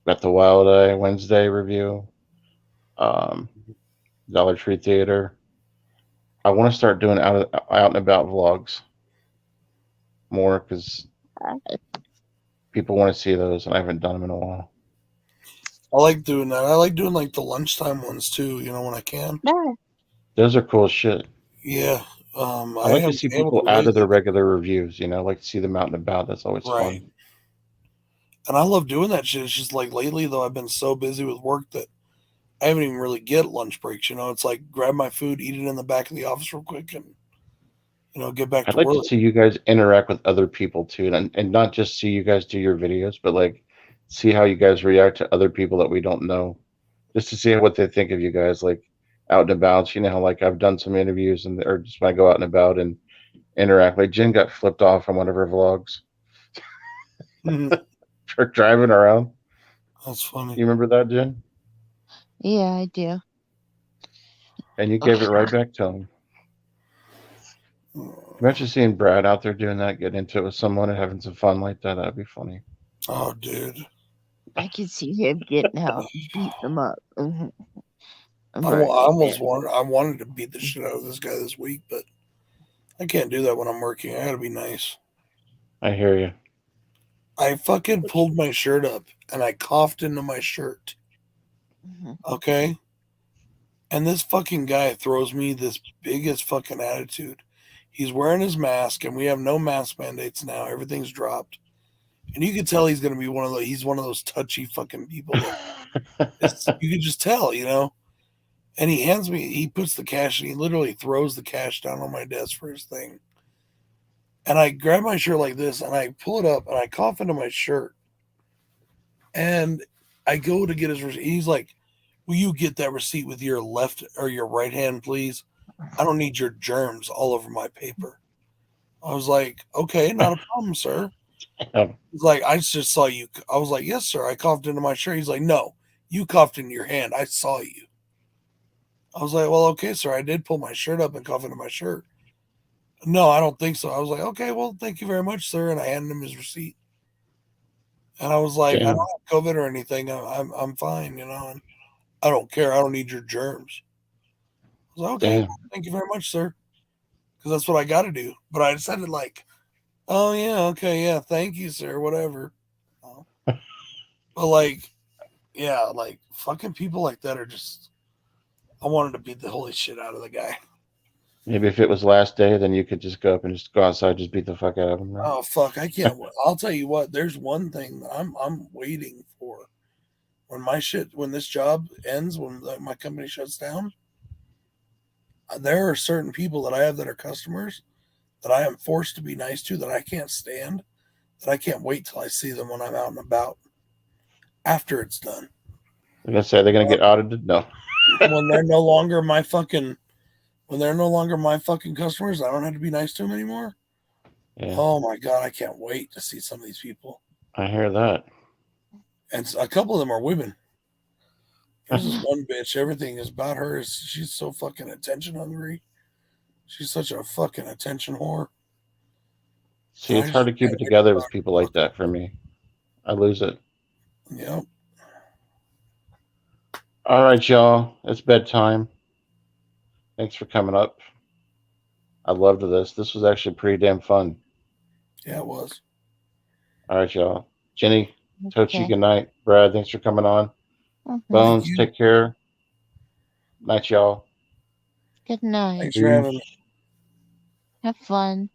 Got the Wild Eye Wednesday review. Um, Dollar Tree Theater. I want to start doing out and about vlogs more because people want to see those, and I haven't done them in a while. I like doing that. I like doing like the lunchtime ones too. You know, when I can. Those are cool as shit. Yeah. I like to haven't see been able people to out of their lately. regular reviews. I like to see them out and about. That's always Right. fun. And I love doing that shit. It's just like lately though, I've been so busy with work that I haven't even really get lunch breaks. You know, it's like grab my food, eat it in the back of the office real quick, and get back I'd to like to work. see you guys interact with other people too, and not just see you guys do your videos, but like see how you guys react to other people that we don't know, just to see what they think of you guys, like out and about. How like I've done some interviews or just when I go out and about and interact. Like Jen got flipped off on one of her vlogs for driving around. That's funny. You remember that, Jen? Yeah, I do. And you gave it right back to him. Imagine seeing Brad out there doing that, getting into it with someone and having some fun like that. That'd be funny. Oh, dude. I can see him getting out, beating them up. I wanted to beat the shit out of this guy this week, but I can't do that when I'm working. I gotta be nice. I hear you. I fucking pulled my shirt up and I coughed into my shirt. Okay? And this fucking guy throws me this biggest fucking attitude. He's wearing his mask and we have no mask mandates now. Everything's dropped. And you can tell he's going to be he's one of those touchy fucking people that you can just tell. And he puts the cash, and he literally throws the cash down on my desk for his thing. And I grab my shirt like this, and I pull it up, and I cough into my shirt. And I go to get his receipt. He's like, "Will you get that receipt with your left or your right hand, please? I don't need your germs all over my paper." I was like, "Okay, not a problem, sir." He's like, "I just saw you." I was like, "Yes, sir." I coughed into my shirt. He's like, "No, you coughed into your hand. I saw you." I was like, "Well, okay, sir. I did pull my shirt up and cough into my shirt." "No, I don't think so." I was like, "Okay, well, thank you very much, sir." And I handed him his receipt. And I was like, "I don't Damn. have COVID or anything. I'm fine, And I don't care. I don't need your germs." I was like, "Okay, Damn. well, thank you very much, sir." Because that's what I got to do. But I decided, like, "Oh yeah, okay, yeah, thank you, sir, whatever." But like, yeah, like fucking people like that are just. I wanted to beat the holy shit out of the guy. Maybe if it was last day, then you could just go up and just go outside, just beat the fuck out of him. Right? Oh fuck, I can't. I'll tell you what. There's one thing that I'm waiting for. When this job ends, when my company shuts down, there are certain people that I have that are customers that I am forced to be nice to, that I can't stand, that I can't wait till I see them when I'm out and about after it's done. They're gonna say they're gonna get audited. No. When they're no longer my fucking customers, I don't have to be nice to them anymore. Yeah, Oh my god, I can't wait to see some of these people. I hear that. And a couple of them are women. There's this one bitch. Everything is about her. She's so fucking attention hungry. She's such a fucking attention whore. See, And I it's hard just to keep can't it wait to together with talk people like that. For me, I lose it. to her. Yep. All right, y'all. It's bedtime. Thanks for coming up. I loved this. This was actually pretty damn fun. Yeah, it was. All right, y'all. Jenny, Tochi, Okay. good night. Brad, thanks for coming on. Mhm. Thank Bones, you. take care. Night, y'all. Good night. Thanks for having me. Peace. Have fun.